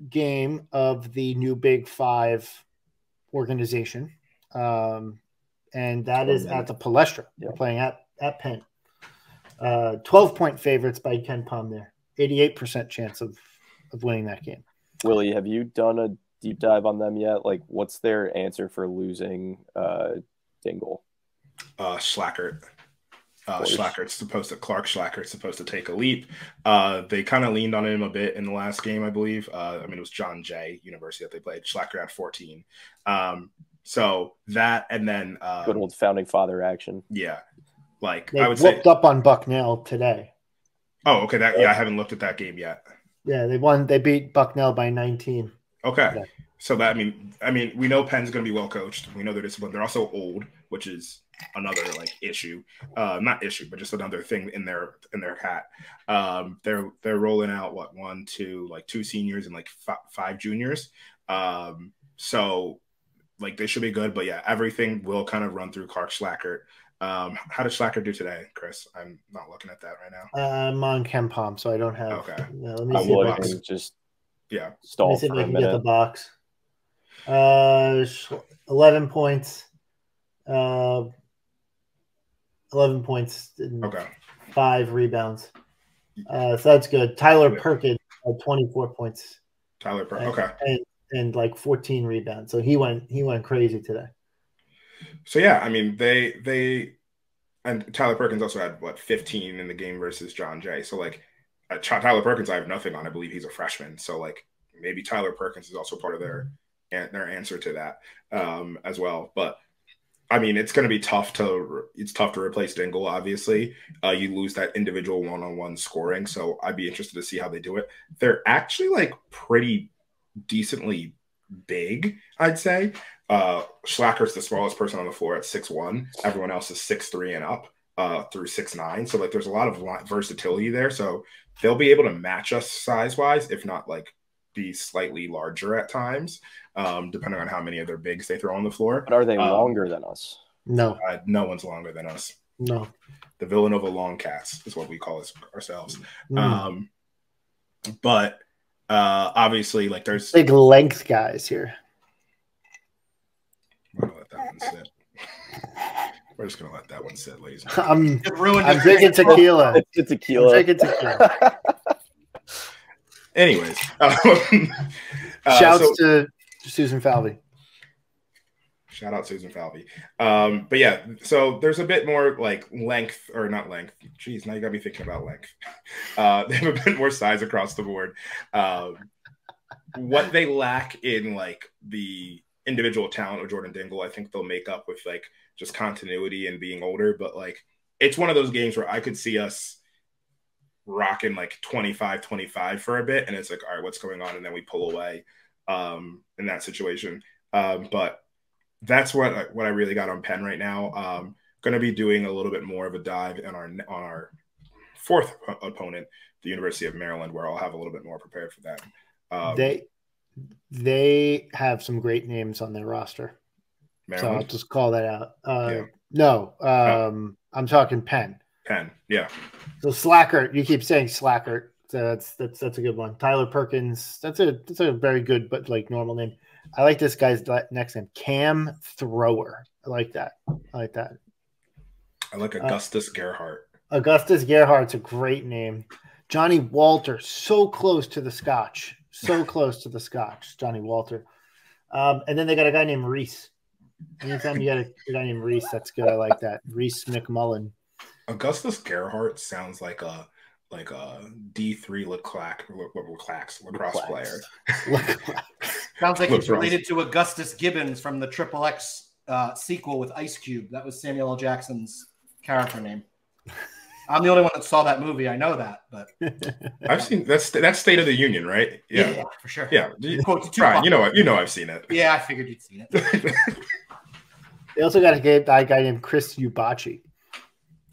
game of the new Big Five organization. And that is at the Palestra. They're playing at Penn. 12-point favorites by Ken Palm there. 88% chance of winning that game. Willie, have you done a deep dive on them yet? Like, what's their answer for losing Dingle? Schlackert. Clark Schlackert's supposed to take a leap. They kind of leaned on him a bit in the last game, I believe. I mean, it was John Jay University that they played. Schlackert had 14. So that, and then good old founding father action. Yeah, like they I would say, up on Bucknell today. Oh, okay. I haven't looked at that game yet. Yeah, they won. They beat Bucknell by 19. Okay, yeah. So that I mean, we know Penn's going to be well coached. We know they're disciplined. They're also old, which is another like issue. Not issue, but just another thing in their hat. They're rolling out two seniors and like five juniors. So like they should be good, but yeah, everything will kind of run through Clark Schlackert. How did Schlackert do today, Chris? I'm not looking at that right now. I'm on Ken Palm, so I don't have. Okay. Let me see if I can just stall. Let me see if I can get the box. 11 points. 11 points. Okay. 5 rebounds. So that's good. Tyler Perkins had 24 points. Tyler Perkins. Okay. And like 14 rebounds. So he went crazy today. So yeah, I mean they and Tyler Perkins also had 15 in the game versus John Jay. So like Tyler Perkins, I have nothing on. I believe he's a freshman. So like maybe Tyler Perkins is also part of their answer to that as well. But I mean, it's going to be tough to replace Dingle. Obviously, you lose that individual one-on-one scoring. So I'd be interested to see how they do it. They're actually like pretty decently big, I'd say. Schlackert's the smallest person on the floor at 6'1". Everyone else is 6'3" and up through 6'9". So like there's a lot of versatility there. So they'll be able to match us size-wise, if not like be slightly larger at times, depending on how many of their bigs they throw on the floor. But are they longer than us? No. No one's longer than us. No. The Villanova Wildcats is what we call ourselves. Mm. But obviously, like there's big length guys here. I'm gonna let that one sit. We're just gonna let that one sit, ladies. I'm drinking tequila. It's tequila. I'm drinking tequila. Anyways, shouts to Susan Falvey. Shout out Susan Falvey. But yeah, so there's a bit more like length, or not length. Jeez, now you got me thinking about length. They have a bit more size across the board. What they lack in like the individual talent of Jordan Dingle, I think they'll make up with like just continuity and being older. But like it's one of those games where I could see us rocking like 25-25 for a bit, and it's like, all right, what's going on? And then we pull away in that situation. But that's what I really got on Penn right now. Going to be doing a little bit more of a dive on our fourth opponent, the University of Maryland, where I'll have a little bit more prepared for that. They have some great names on their roster. Maryland? So I'll just call that out. No, I'm talking Penn. Penn, yeah. So Schlackert, you keep saying Schlackert. So that's a good one. Tyler Perkins, that's a very good but like normal name. I like this guy's next name, Cam Thrower. I like that. I like Augustus Gerhardt. Augustus Gerhardt's a great name. Johnny Walter, so close to the Scotch. So close to the Scotch, Johnny Walter. And then they got a guy named Reese. Anytime you got a guy named Reese, that's good. I like that. Reese McMullen. Augustus Gerhardt sounds like a D3 lacrosse player. Sounds like he's related to Augustus Gibbons from the Triple X sequel with Ice Cube. That was Samuel L. Jackson's character name. I'm the only one that saw that movie. I know that, but I've seen that's State of the Union, right? Yeah, for sure. Yeah, Brian, you know I've seen it. Yeah, I figured you'd seen it. They also got a guy named Chris Ubachi.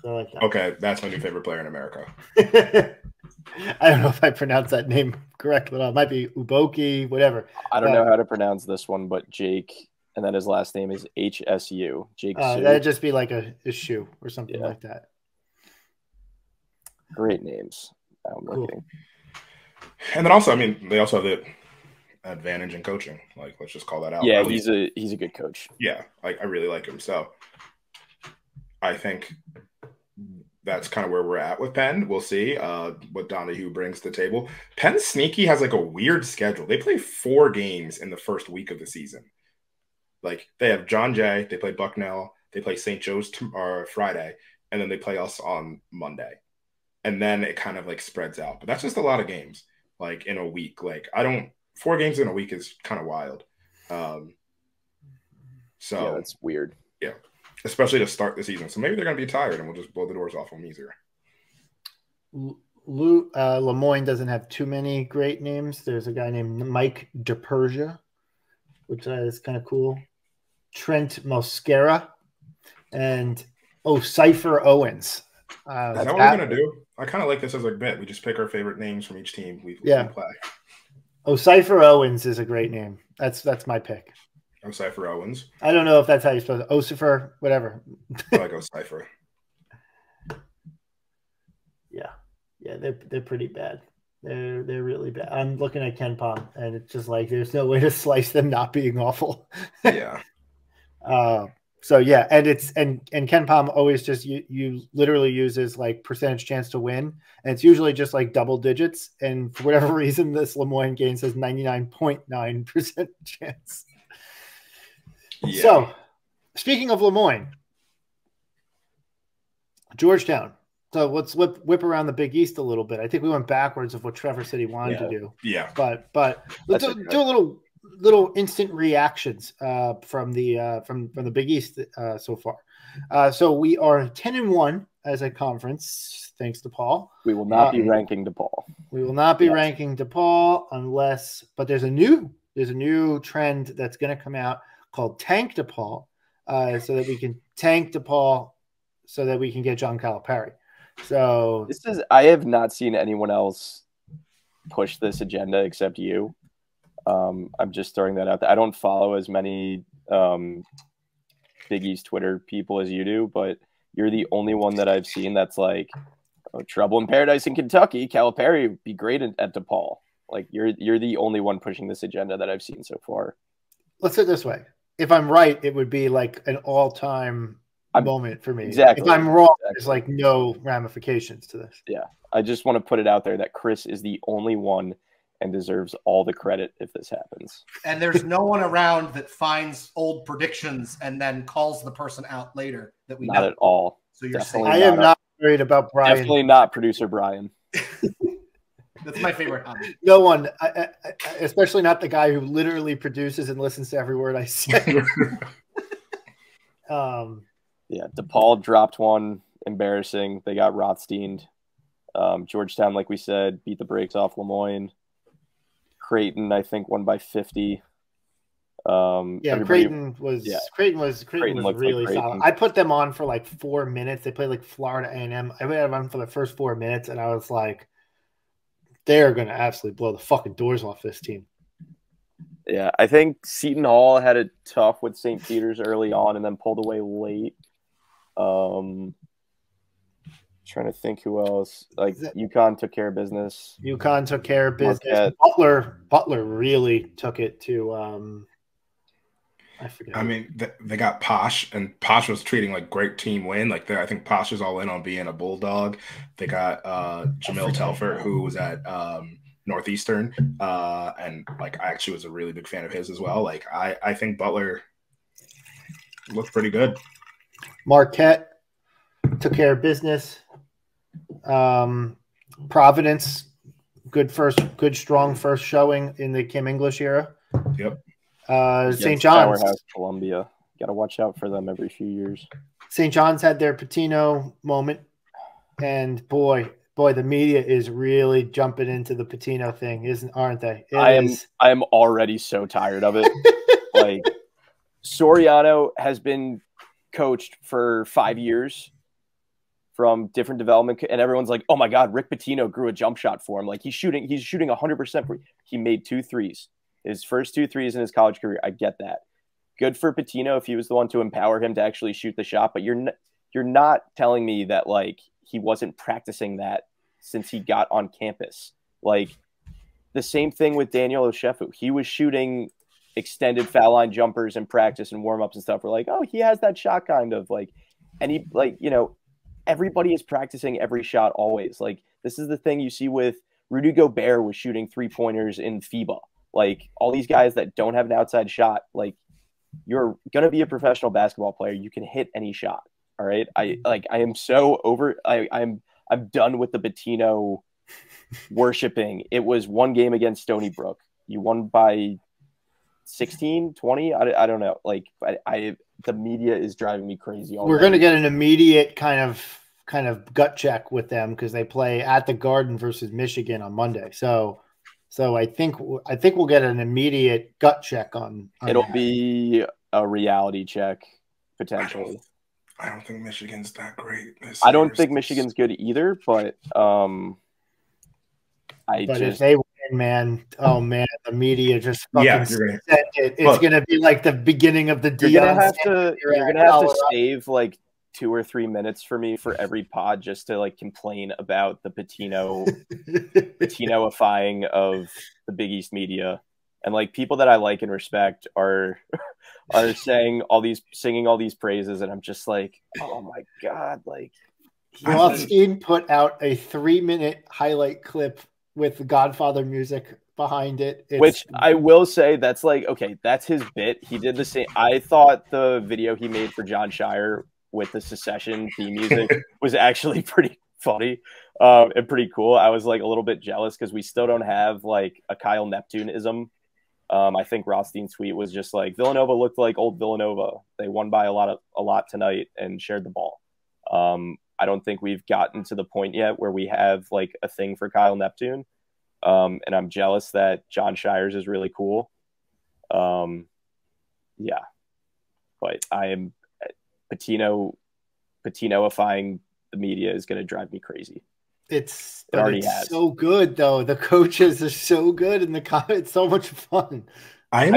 So like that. Okay, that's my new favorite player in America. I don't know if I pronounced that name correctly. It might be Uboki, whatever. I don't know how to pronounce this one, but Jake and then his last name is HSU. Jake Sue. That'd just be like a shoe or something like that. Great names. I'm looking. And then also, I mean, they also have the advantage in coaching. Like, let's just call that out. Yeah, he's a good coach. Yeah, like I really like him. So I think that's kind of where we're at with Penn. We'll see what Donahue brings to the table. Penn sneaky has like a weird schedule. They play 4 games in the first week of the season. Like they have John Jay, they play Bucknell, they play St. Joe's Friday, and then they play us on Monday. And then it kind of like spreads out. But that's just a lot of games like in a week. Like 4 games in a week is kind of wild. So yeah, that's weird. Yeah. Especially to start the season. So maybe they're going to be tired and we'll just blow the doors off them easier. Lemoyne doesn't have too many great names. There's a guy named Mike DePersia, which is kind of cool. Trent Mosquera and Cypher Owens. Is that what we're going to do? I kind of like this as a bet. We just pick our favorite names from each team we play. Cypher Owens is a great name. That's my pick. Cypher Owens. I don't know if that's how you spell it. Osifer, whatever. I like Cypher. Yeah, they're pretty bad. They're really bad. I'm looking at Ken Pom, and it's just like there's no way to slice them not being awful. Yeah. So yeah, and Ken Pom always just you literally uses like percentage chance to win, and it's usually just like double digits. And for whatever reason, this Lemoyne game says 99.9% chance. Yeah. So, speaking of Lemoyne, Georgetown. So let's whip around the Big East a little bit. I think we went backwards of what Trevor said he wanted to do. Yeah. But let's do a little instant reactions from the Big East so far. So we are 10-1 as a conference, thanks to Paul. We will not be ranking DePaul. We will not be ranking DePaul unless, but there's a new trend that's going to come out called Tank DePaul, so that we can tank DePaul, so that we can get John Calipari. So I have not seen anyone else push this agenda except you. I'm just throwing that out there. I don't follow as many Big East Twitter people as you do, but you're the only one that I've seen that's like, trouble in paradise in Kentucky. Calipari would be great at DePaul. Like you're the only one pushing this agenda that I've seen so far. Let's say it this way. If I'm right, it would be like an all-time moment for me. Exactly. If I'm wrong, there's like no ramifications to this. Yeah. I just want to put it out there that Chris is the only one and deserves all the credit if this happens. And there's no one around that finds old predictions and then calls the person out later that we not know. At all. So you're definitely saying I am not worried about Brian. Definitely not producer Brian. That's my favorite. No one, especially not the guy who literally produces and listens to every word I say. Yeah, DePaul dropped one. Embarrassing. They got Rothsteined. Georgetown, like we said, beat the brakes off Lemoyne. Creighton, I think, won by 50. Creighton was really solid. I put them on for like 4 minutes. They played like Florida A&M. I had them on for the first 4 minutes, and I was like, they're going to absolutely blow the fucking doors off this team. Yeah, I think Seton Hall had it tough with St. Peter's early on and then pulled away late. Trying to think who else. Like UConn took care of business. Butler really took it to I forget. I mean, they got Posh, and Posh was treating like great team win. Like I think Posh is all in on being a Bulldog. They got Jamil Telfer, who was at Northeastern, and like I actually was a really big fan of his as well. Like I think Butler looked pretty good. Marquette took care of business. Providence, good strong first showing in the Kim English era. Yep. St. John's, Powerhouse Columbia. Got to watch out for them every few years. St. John's had their Patino moment, and boy, the media is really jumping into the Patino thing, aren't they? I am already so tired of it. Like Soriano has been coached for 5 years from different development, and everyone's like, "Oh my God, Rick Pitino grew a jump shot for him. Like he's shooting 100%. He made 2 threes, his first 2 threes in his college career. I get that. good for Pitino if he was the one to empower him to actually shoot the shot. But you're not telling me that like he wasn't practicing that since he got on campus. Like the same thing with Daniel Oshefu. He was shooting extended foul line jumpers in practice and warm ups and stuff. We're like, oh, he has that shot kind of like, and he like, you know, everybody is practicing every shot always. Like this is the thing you see with Rudy Gobert was shooting 3-pointers in FIBA. Like all these guys that don't have an outside shot, like you're going to be a professional basketball player. You can hit any shot. All right. I am so over. I'm done with the Pitino worshiping. It was one game against Stony Brook. You won by 16, 20. I don't know. Like the media is driving me crazy. We're going to get an immediate kind of gut check with them because they play at the Garden versus Michigan on Monday. So I think we'll get an immediate gut check on it'll that. Be a reality check potentially. I don't think Michigan's that great. I don't think Michigan's good either, but if they win, man, oh man, the media just fucking sent it. It's gonna be like the beginning of the You're gonna have to save like 2 or 3 minutes for me for every pod just to like complain about the Pitinoifying of the Big East media. And like people that I like and respect are singing all these praises, and I'm just like, oh my god! Like Rothstein put out a 3-minute highlight clip with the Godfather music behind it, which I will say that's like okay, that's his bit. He did the same. I thought the video he made for John Shire with the Secession theme music was actually pretty funny and pretty cool. I was like a little bit jealous because we still don't have like a Kyle Neptune-ism. I think Rothstein's tweet was just like Villanova looked like old Villanova. They won by a lot tonight and shared the ball. I don't think we've gotten to the point yet where we have like a thing for Kyle Neptune. And I'm jealous that John Shires is really cool. Yeah, but I am Pitinoifying the media is going to drive me crazy. It's so good though. The coaches are so good, and it's so much fun. I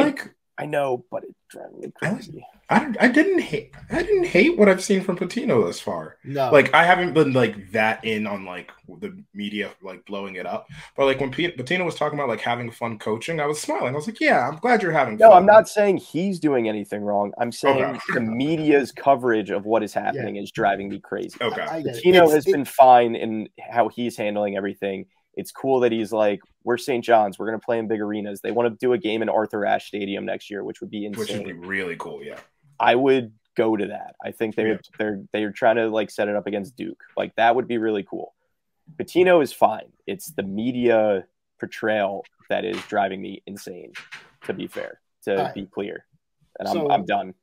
know, but it's driving me crazy. I didn't hate what I've seen from Pitino thus far. No, like I haven't been like that in on like the media like blowing it up. But like when Pitino was talking about like having fun coaching, I was smiling. I was like, yeah, I'm glad you're having fun. No, I'm not saying he's doing anything wrong. I'm saying the media's coverage of what is happening is driving me crazy. Okay, Pitino has been fine in how he's handling everything. It's cool that he's like, we're St. John's. We're going to play in big arenas. They want to do a game in Arthur Ashe Stadium next year, which would be insane. Which would be really cool, yeah. I would go to that. I think they're trying to like set it up against Duke. Like that would be really cool. Pitino is fine. It's the media portrayal that is driving me insane, to be fair, to be clear. And I'm done.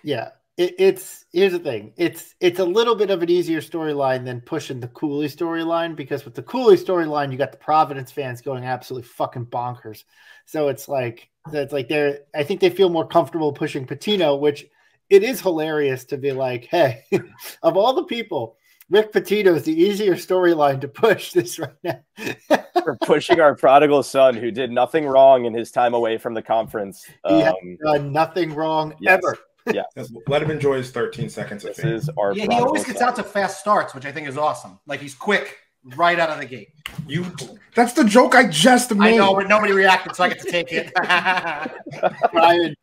Yeah. Here's the thing. It's a little bit of an easier storyline than pushing the Cooley storyline, because with the Cooley storyline, you got the Providence fans going absolutely fucking bonkers. So it's like I think they feel more comfortable pushing Pitino, which it is hilarious to be like, hey, of all the people, Rick Pitino is the easier storyline to push this right now. We're pushing our prodigal son who did nothing wrong in his time away from the conference. He has done nothing wrong ever. Yeah, let him enjoy his 13 seconds of fame. He always gets out to fast starts, which I think is awesome. Like he's quick right out of the gate. That's the joke I just made. I know, but nobody reacted, so I get to take it.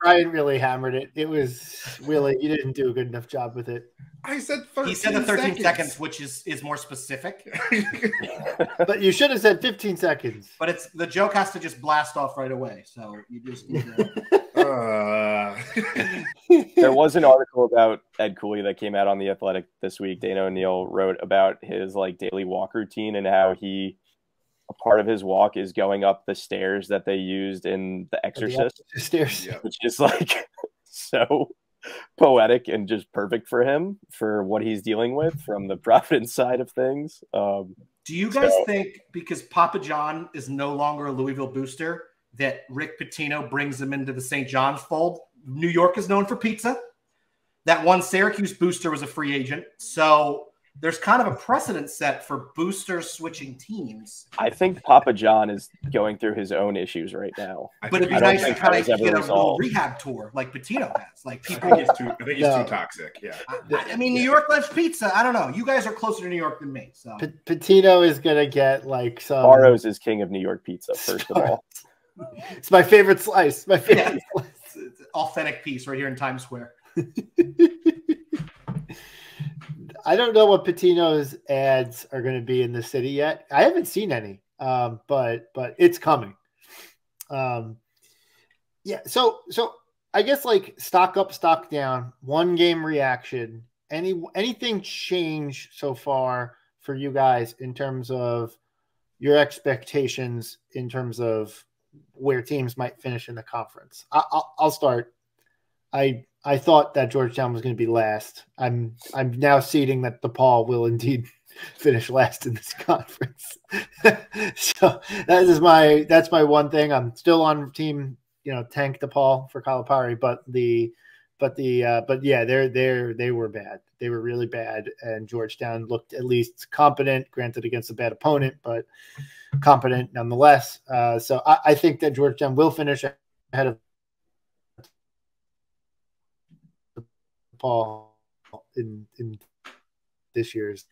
Brian really hammered it. It was really, you didn't do a good enough job with it. I said 13 He said the 13 seconds, which is more specific. But you should have said 15 seconds. But the joke has to just blast off right away. So you just need to... There was an article about Ed Cooley that came out on The Athletic this week. Dana O'Neill wrote about his like daily walk routine and how a part of his walk is going up the stairs that they used in The Exorcist, which is like so poetic and just perfect for him for what he's dealing with from the Providence side of things. Do you guys think because Papa John is no longer a Louisville booster that Rick Pitino brings him into the St. John's fold? New York is known for pizza. That one Syracuse booster was a free agent. So there's kind of a precedent set for boosters switching teams. I think Papa John is going through his own issues right now. But it'd be nice to kind of get a little rehab tour like Patino has. Like people, I think he's too toxic. Yeah. I mean, New York loves pizza. I don't know. You guys are closer to New York than me. So Patino is gonna get like some. Barrows is king of New York pizza. First of all, it's my favorite slice. My favorite slice. It's an authentic piece right here in Times Square. I don't know what Patino's ads are going to be in the city yet. I haven't seen any, but it's coming. Yeah. So I guess like stock up, stock down, 1 game reaction. Anything change so far for you guys in terms of your expectations in terms of where teams might finish in the conference? I'll start. I thought that Georgetown was going to be last. I'm now seeding that DePaul will indeed finish last in this conference. So that's my one thing. I'm still on team, tank DePaul for Calipari, but yeah, they were bad. They were really bad, and Georgetown looked at least competent, granted against a bad opponent, but competent nonetheless. So I think that Georgetown will finish ahead of Paul in this year's.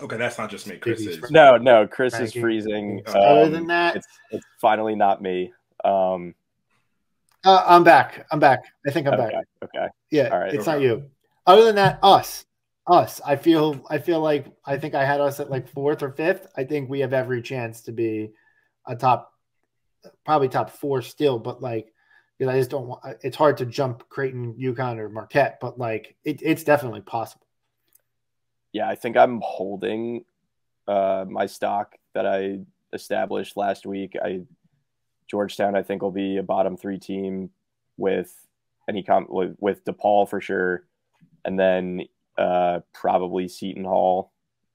Okay, that's not just me. Chris is. No, Chris is freezing. Other than that, it's finally not me. I'm back. I think I'm back. Okay. Yeah, all right. It's not you. Other than that, us. I feel like I think I had us at like 4th or 5th. I think we have every chance to be probably top 4 still, but like. Because I just don't want. It's hard to jump Creighton, UConn, or Marquette, but like it's definitely possible. Yeah, I think I'm holding my stock that I established last week. Georgetown, I think, will be a bottom 3 team with with DePaul for sure, and then probably Seton Hall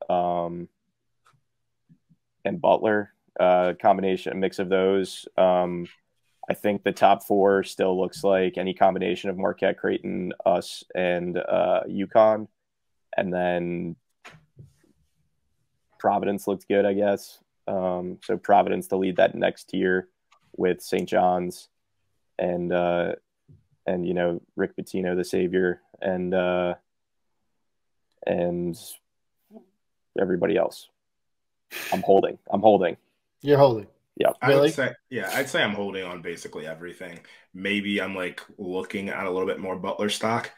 and Butler. Combination, mix of those. I think the top 4 still looks like any combination of Marquette, Creighton, us, and UConn. And then Providence looks good, I guess. So Providence to lead that next tier with St. John's and Rick Pitino, the savior, and everybody else. I'm holding. You're holding. Yeah, really? I'd say I'm holding on basically everything. Maybe I'm like looking at a little bit more Butler stock.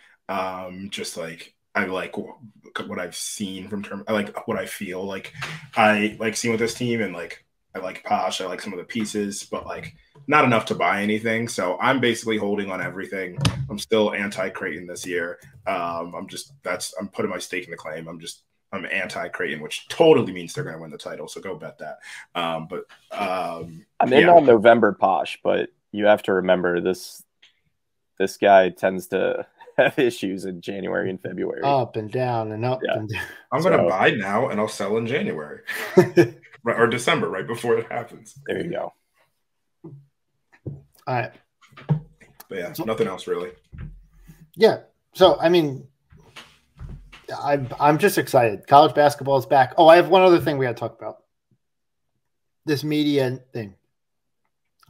Just like I like what I've seen I like what I feel like. I like seeing with this team, and like I like Posh. I like some of the pieces, but like not enough to buy anything. So I'm basically holding on everything. I'm still anti-Creighton this year. I'm putting my stake in the claim. I'm anti-Creighton, which totally means they're going to win the title. So go bet that. I'm in on November, Posh, but you have to remember this guy tends to have issues in January and February. Up and down and up and down. I'm going to buy now and I'll sell in January or December, right before it happens. There you go. All right. But yeah, nothing else really. Yeah. So, I mean, I'm just excited. College basketball is back. Oh, I have one other thing we got to talk about. This media thing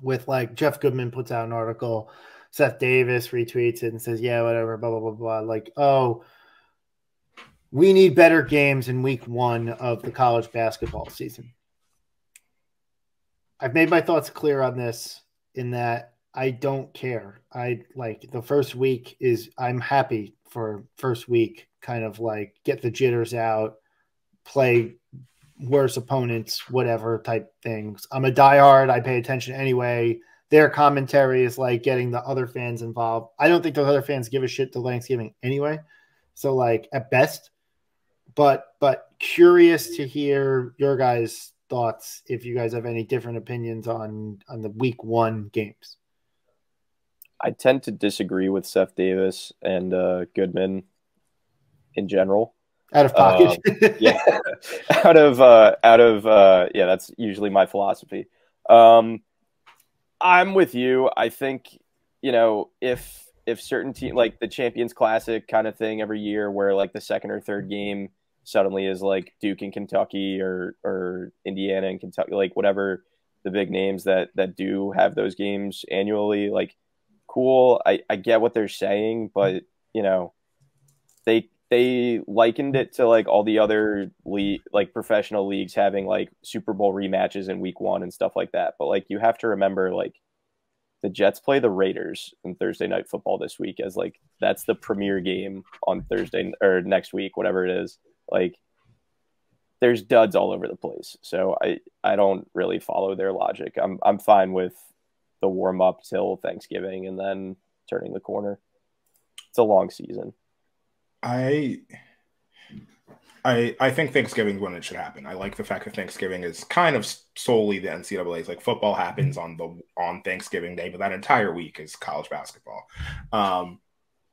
with like Jeff Goodman puts out an article, Seth Davis retweets it and says, yeah, whatever, blah, blah, blah, blah. Like, oh, we need better games in week 1 of the college basketball season. I've made my thoughts clear on this in that I don't care. I like the first week I'm happy for first week, kind of like get the jitters out, play worse opponents, whatever type things. I'm a diehard. I pay attention anyway. Their commentary is like getting the other fans involved. I don't think those other fans give a shit till Thanksgiving anyway. So like at best, but curious to hear your guys' thoughts if you guys have any different opinions on the week 1 games. I tend to disagree with Seth Davis and Goodman in general. Out of pocket. Yeah. out of that's usually my philosophy. I'm with you. I think, if if certain team, like the Champions Classic kind of thing every year, where like the second or third game suddenly is like Duke and Kentucky or Indiana and Kentucky, like whatever the big names that do have those games annually, like cool. I get what they're saying, but you know, they likened it to like all the other like professional leagues having like Super Bowl rematches in week 1 and stuff like that. But like you have to remember, like the Jets play the Raiders in Thursday Night Football this week, as like that's the premier game on Thursday or next week, whatever it is. Like there's duds all over the place. So I don't really follow their logic. I'm fine with the warm up till Thanksgiving and then turning the corner. It's a long season. I think Thanksgiving is when it should happen. I like the fact that Thanksgiving is kind of solely the NCAA's. Like football happens on Thanksgiving Day, but that entire week is college basketball.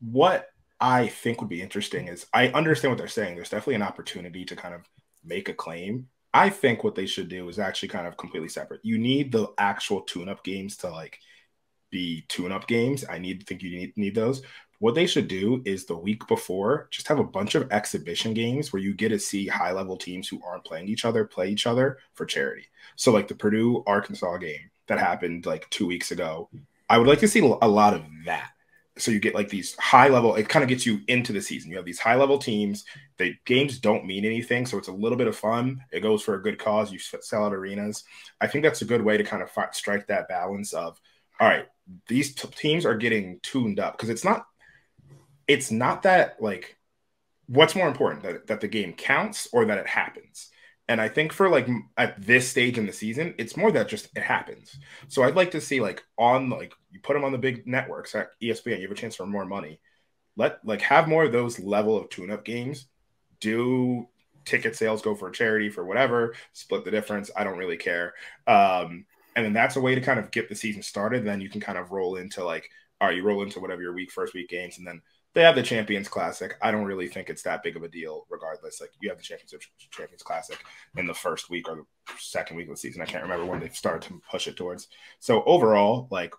What I think would be interesting is, I understand what they're saying. There's definitely an opportunity to kind of make a claim. I think what they should do is actually kind of completely separate. You need the actual tune-up games to like be tune-up games. You need those. What they should do is the week before, just have a bunch of exhibition games where you get to see high-level teams who aren't playing each other play each other for charity. So like the Purdue-Arkansas game that happened like 2 weeks ago, I would like to see a lot of that. So you get like these high-level, it kind of gets you into the season. You have these high-level teams. The games don't mean anything, so it's a little bit of fun. It goes for a good cause. You sell out arenas. I think that's a good way to kind of strike that balance of, all right, these teams are getting tuned up, because it's not that, like, what's more important, that the game counts or that it happens? And I think for like at this stage in the season, it's more that just it happens. So I'd like to see like you put them on the big networks at ESPN, you have a chance for more money. Have more of those level of tune-up games. Do ticket sales go for charity, for whatever, split the difference. I don't really care. And then that's a way to kind of get the season started. Then you can kind of roll into like, all right, you roll into whatever your first week games, and then they have the Champions Classic. I don't really think it's that big of a deal regardless. Like you have the Champions Classic in the first week or the second week of the season. I can't remember when they started to push it towards. So overall, like,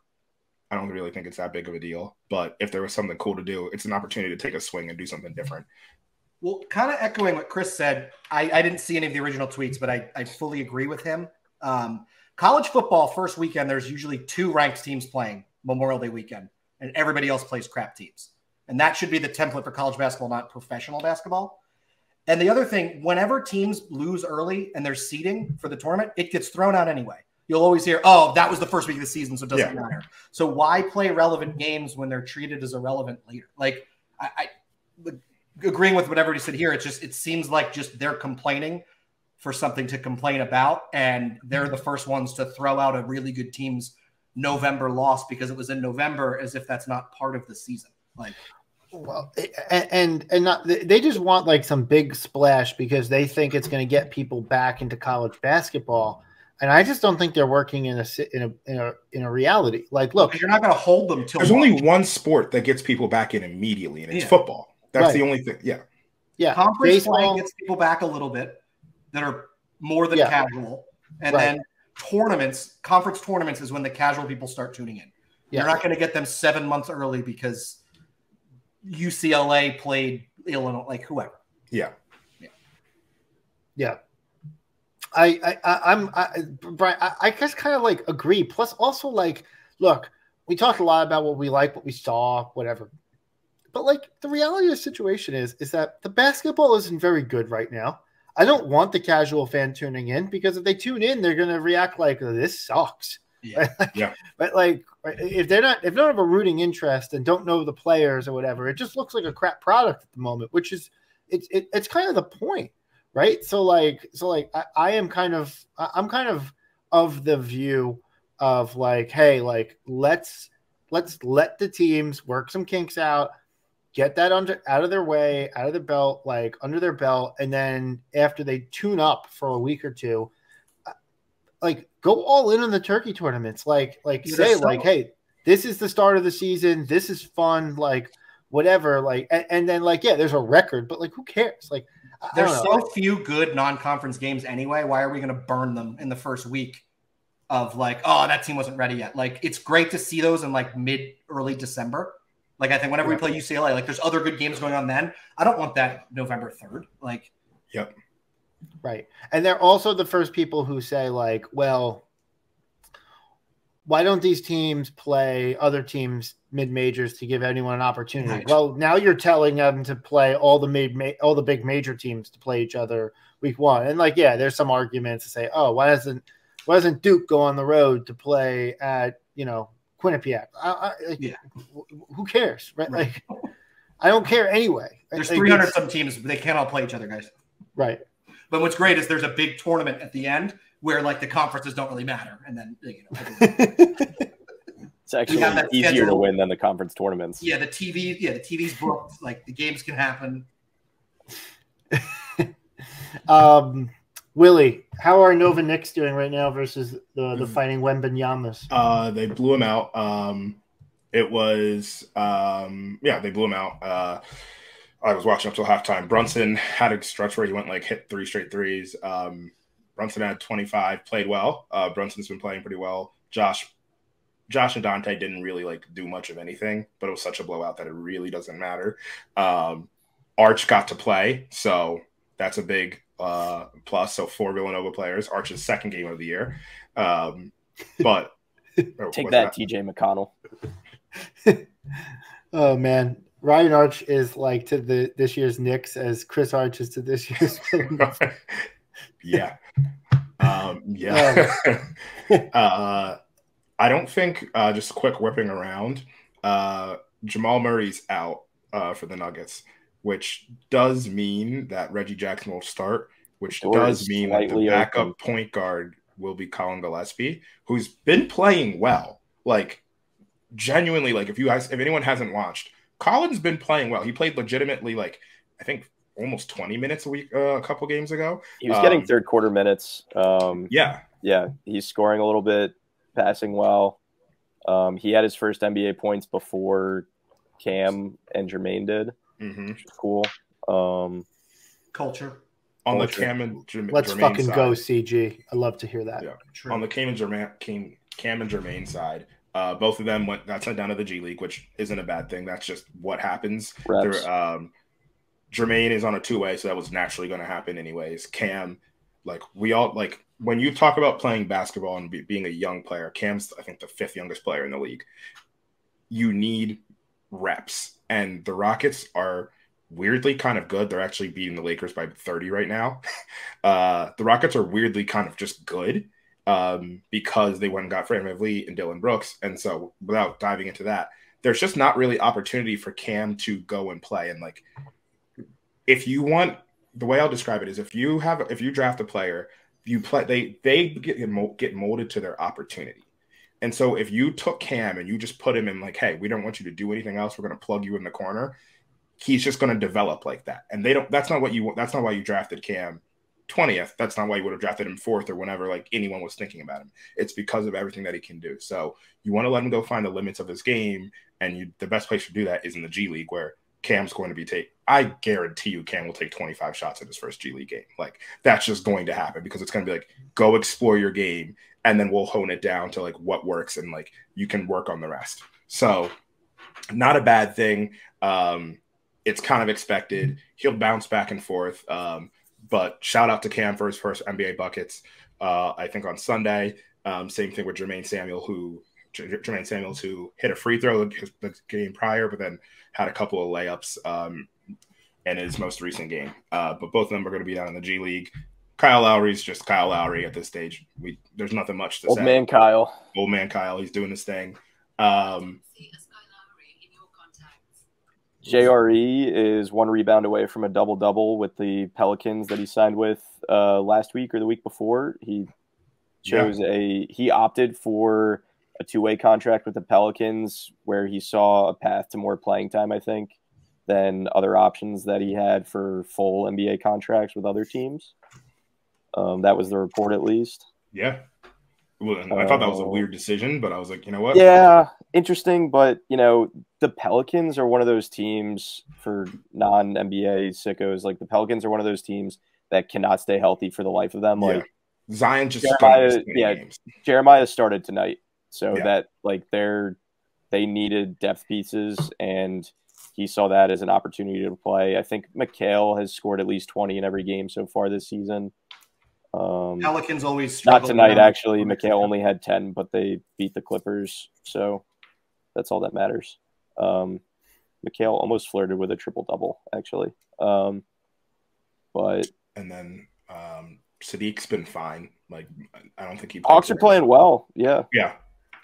I don't really think it's that big of a deal. But if there was something cool to do, it's an opportunity to take a swing and do something different. Well, kind of echoing what Chris said, I didn't see any of the original tweets, but I fully agree with him. College football first weekend, there's usually 2 ranked teams playing Memorial Day weekend, and everybody else plays crap teams. And that should be the template for college basketball, not professional basketball. And the other thing, whenever teams lose early and there's seeding for the tournament, it gets thrown out anyway. You'll always hear, oh, that was the first week of the season, so it doesn't matter. So why play relevant games when they're treated as irrelevant later? Like, I agreeing with what everybody said here, it seems like just they're complaining for something to complain about, and they're the first ones to throw out a really good team's November loss because it was in November, as if that's not part of the season. Like, well, and not, they just want like some big splash because they think it's going to get people back into college basketball, and I just don't think they're working in a reality. Like, look, you're not going to hold them till there's only one sport that gets people back in immediately, and it's football. That's the only thing. Yeah. Conference play gets people back a little bit that are more than casual, and then conference tournaments is when the casual people start tuning in. You're not going to get them 7 months early because UCLA played Illinois, like whoever. Yeah. I'm Brian, I just kind of like agree. Plus, also like, look, we talked a lot about what we like, what we saw, whatever. But like the reality of the situation is that the basketball isn't very good right now. I don't want the casual fan tuning in, because if they tune in, they're going to react like, oh, this sucks. But like, if they don't have a rooting interest and don't know the players or whatever, it just looks like a crap product at the moment, which is it's kind of the point, right? So I'm kind of the view of like, hey, like let's let the teams work some kinks out, get that out of their way, out of their belt, like under their belt, and then after they tune up for a week or two, like go all in on the turkey tournaments. Like say like, hey, this is the start of the season. This is fun. Like whatever. Like and then like there's a record, but like who cares? Like there's so few good non-conference games anyway. Why are we going to burn them in the first week of like, oh, that team wasn't ready yet? Like it's great to see those in like early December. Like, I think whenever we play UCLA, like, there's other good games going on then. I don't want that November 3rd. Like, yep. Right. And they're also the first people who say, like, well, why don't these teams play other teams mid-majors to give anyone an opportunity? Right. Well, now you're telling them to play all the big major teams to play each other week one. And, like, yeah, there's some arguments to say, oh, why doesn't Duke go on the road to play at, Quinnipiac? Who cares, right? Like, I don't care anyway. There's 300 some teams, but they can't all play each other, guys. Right. But what's great is there's a big tournament at the end where, like, the conferences don't really matter, and then it's actually easier to win than the conference tournaments. Yeah, the TV's booked. Like, the games can happen. Willie, how are Nova Knicks doing right now versus the Fighting Wembanyamas? They blew him out. They blew him out. I was watching up till halftime. Brunson had a stretch where he went hit 3 straight threes. Brunson had 25, played well. Brunson's been playing pretty well. Josh and Dante didn't really do much of anything, but it was such a blowout that it really doesn't matter. Arch got to play, so that's a big plus. So 4 Villanova players. Arch's second game of the year. But take that, TJ McConnell. Oh man, Ryan Arch is to this year's Knicks as Chris Arch is to this year's Villanova. Yeah. I don't think just quick whipping around. Jamal Murray's out for the Nuggets, which does mean that Reggie Jackson will start, which does mean that the backup point guard will be Colin Gillespie, who's been playing well. Genuinely, if anyone hasn't watched, Colin's been playing well. He played legitimately, I think almost 20 minutes a week a couple games ago. He was getting third quarter minutes. Yeah, he's scoring a little bit, passing well. He had his first NBA points before Cam and Jermaine did, which is cool. Culture. On the Cam and Jermaine Let's side, fucking go, CG. I love to hear that. Yeah. On the Cam and Jermaine side, both of them got sent down to the G League, which isn't a bad thing. That's just what happens. Jermaine is on a 2-way, so that was naturally going to happen anyways. Cam, when you talk about playing basketball and being a young player, Cam's, I think, the 5th youngest player in the league. You need reps, and the Rockets are weirdly kind of good. They're actually beating the Lakers by 30 right now. The Rockets are weirdly kind of just good because they went and got Fran VanVleet and Dylan Brooks. And so without diving into that, there's just not really opportunity for Cam to go and play. And if you want, the way I'll describe it is if you draft a player, you play, they get molded to their opportunity. And so if you took Cam and you just put him in hey, we don't want you to do anything else, we're going to plug you in the corner, he's just going to develop like that. And that's not why you drafted Cam 20th. That's not why you would have drafted him 4th or whenever anyone was thinking about him. It's because of everything that he can do. So you want to let him go find the limits of his game. And the best place to do that is in the G League, where Cam's going to be I guarantee you Cam will take 25 shots in his first G League game. That's just going to happen because it's going to be go explore your game, and then we'll hone it down to what works, and you can work on the rest. So not a bad thing. It's kind of expected. He'll bounce back and forth. But shout out to Cam for his first NBA buckets. I think on Sunday, same thing with Jermaine Samuels, who hit a free throw the game prior, but then had a couple of layups in his most recent game. But both of them are going to be down in the G League. Kyle Lowry's just Kyle Lowry at this stage. There's nothing much to say. Old man Kyle. He's doing his thing. JRE is 1 rebound away from a double-double with the Pelicans that he signed with last week or the week before. He opted for a 2-way contract with the Pelicans where he saw a path to more playing time, I think, than other options that he had for full NBA contracts with other teams. That was the report, at least. Yeah. Well, I thought that was a weird decision, but I was like, you know what? Yeah, interesting. But, the Pelicans are one of those teams for non-NBA sickos. The Pelicans are one of those teams that cannot stay healthy for the life of them. Zion just Jeremiah started tonight. So that they're they needed depth pieces, and he saw that as an opportunity to play. I think McHale has scored at least 20 in every game so far this season. Pelicans always struggle. Not tonight, actually. McHale only had 10, but they beat the Clippers, so that's all that matters. McHale almost flirted with a triple-double, actually. And then Sadiq's been fine. Like, I don't think he. Hawks are playing well. Yeah.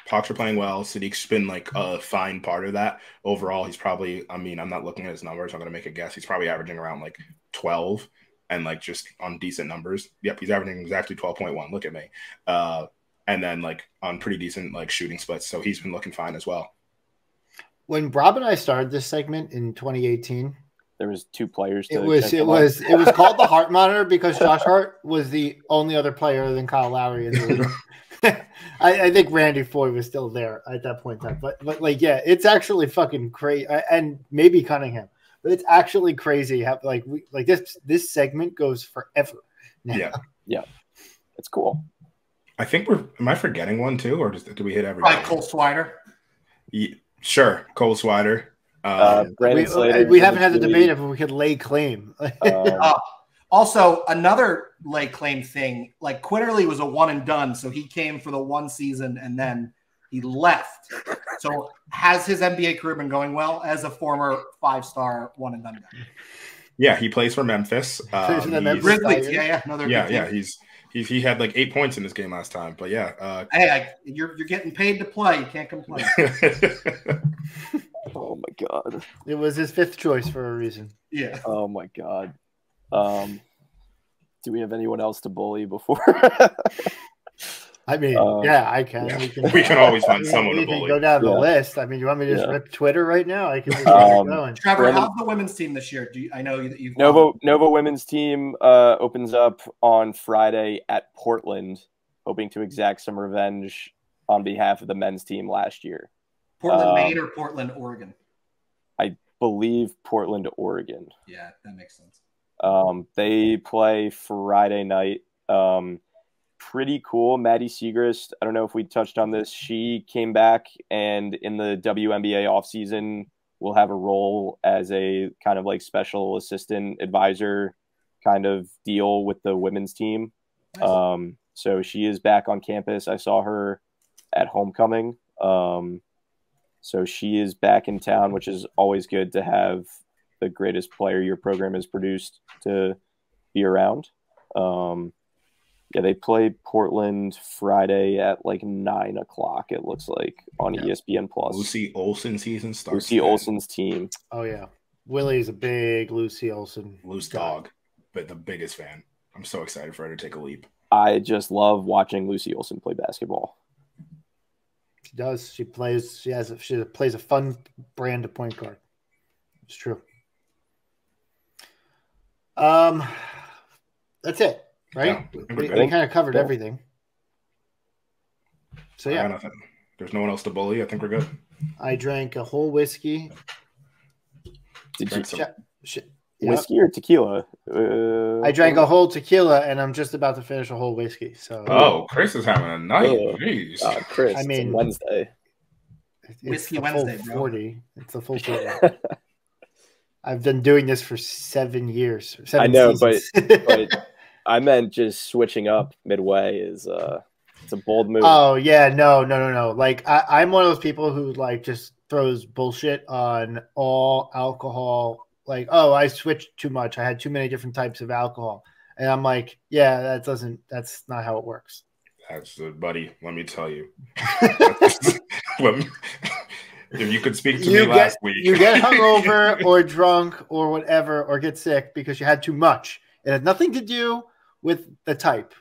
Hawks are playing well. Sadiq's been like a fine part of that. Overall, he's probably. I mean, I'm not looking at his numbers. I'm going to make a guess. He's probably averaging around like 12, and like just on decent numbers. Yep, he's averaging exactly 12.1. Look at me. And then like on pretty decent like shooting splits. So he's been looking fine as well. When Rob and I started this segment in 2018. There was 2 players. It was called the Hart Monitor because Josh Hart was the only other player other than Kyle Lowry in the league. I think Randy Foye was still there at that point in time. But like, yeah, it's actually fucking crazy. And maybe Cunningham. But it's actually crazy how this segment goes forever now. Yeah. It's cool. I think am I forgetting one too, or did we hit everything? Probably Cole Swider. Yeah, sure, Cole Swider. We haven't had the debate if we could lay claim. Also, another lay claim thing, like Quinterly was a one and done, so he came for the one season and then he left. So has his NBA career been going well as a former 5-star one and done guy? Yeah, he plays for Memphis. Grizzlies, another. Yeah. He had like 8 points in this game last time, but yeah. You're getting paid to play. You can't complain. Oh my God! It was his 5th choice for a reason. Yeah. Oh my God. Do we have anyone else to bully before? I mean, I can. Yeah. We can always find someone to bully. Go down the list. I mean, you want me to just rip Twitter right now? I can just keep going. Trevor, how's the women's team this year? I know that you've Nova women's team opens up on Friday at Portland, hoping to exact some revenge on behalf of the men's team last year. Portland, Maine, or Portland, Oregon? I believe Portland, Oregon. Yeah, that makes sense. They play Friday night. Pretty cool. Maddie Siegrist, I don't know if we touched on this. She came back and in the WNBA offseason will have a role as a kind of like special assistant advisor kind of deal with the women's team. Nice. So she is back on campus. I saw her at homecoming. So she is back in town, which is always good to have the greatest player your program has produced to be around. They play Portland Friday at like 9 o'clock. It looks like on ESPN Plus. Lucy Olsen season starts. Lucy Olsen's team. Oh yeah, Willie's a big Lucy Olsen loose dog, but the biggest fan. I'm so excited for her to take a leap. I just love watching Lucy Olsen play basketball. She does. She plays. She plays a fun brand of point guard. It's true. That's it. Right? Yeah, we kind of covered everything. So yeah, nothing. There's no one else to bully. I think we're good. I drank a whole whiskey. Did you whiskey or tequila? I drank a whole tequila, and I'm just about to finish a whole whiskey. So Chris is having a night. Jeez. Chris, I mean, Wednesday. Whiskey Wednesday, bro. 40. It's a full 40. I've been doing this for 7 years. I know, but I meant just switching up midway is it's a bold move. Oh yeah, no. Like I'm one of those people who like just throws bullshit on all alcohol. Like, I switched too much. I had too many different types of alcohol, and I'm like, yeah, that's not how it works. That's buddy. Let me tell you. If you could speak to me last week, you get hungover or drunk or whatever, or get sick because you had too much. It had nothing to do with the type.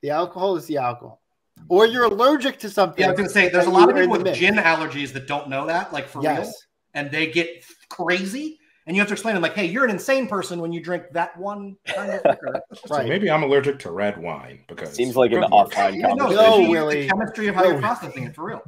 The alcohol is the alcohol. Or you're allergic to something. Yeah, I was going to say, there's a lot of people with gin allergies that don't know that, like for real. And they get crazy. And you have to explain to them, like, hey, you're an insane person when you drink that one kind of liquor. So maybe I'm allergic to red wine because seems like an offline conversation. No, Willie. The chemistry of how you're processing it, for real.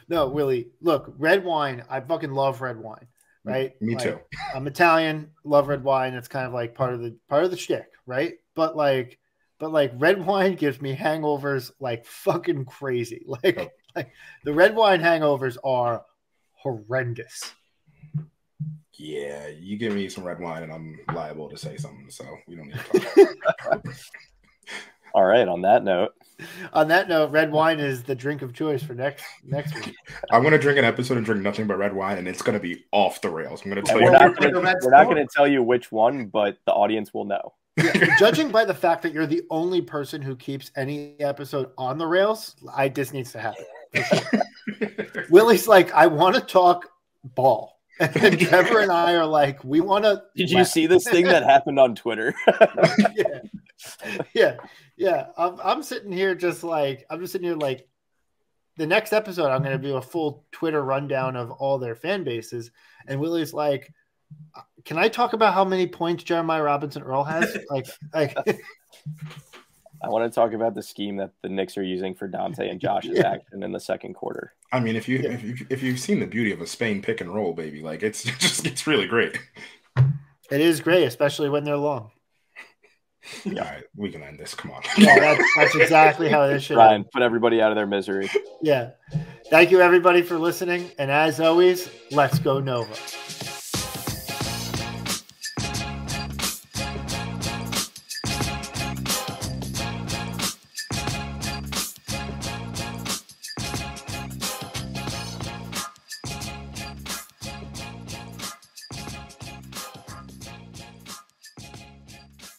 No, Willie. Look, red wine. I fucking love red wine. Right? Me too. I'm Italian. Love red wine. It's kind of like part of the shtick, right? But red wine gives me hangovers like fucking crazy. Like the red wine hangovers are horrendous. Yeah, you give me some red wine and I'm liable to say something, so we don't need to talk. All right, on that note, red wine is the drink of choice for next week. I'm going to drink an episode and drink nothing but red wine, and it's going to be off the rails. I'm going to tell you. We're not going to tell you which one, but the audience will know. Yeah, judging by the fact that you're the only person who keeps any episode on the rails, this needs to happen. Sure. Willie's like, I want to talk ball. And Trevor and I are like, we want to. Did you see this thing that happened on Twitter? Yeah. I'm sitting here like, the next episode, I'm going to do a full Twitter rundown of all their fan bases. And Willie's like, can I talk about how many points Jeremiah Robinson Earl has? like. I want to talk about the scheme that the Knicks are using for Dante and Josh's action in the second quarter. I mean, if you've seen the beauty of a Spain pick and roll, baby, like it's really great. It is great, especially when they're long. Yeah, all right, we can end this. Come on. Yeah, that's exactly how this should. Ryan, put everybody out of their misery. Yeah. Thank you, everybody, for listening. And as always, let's go Nova.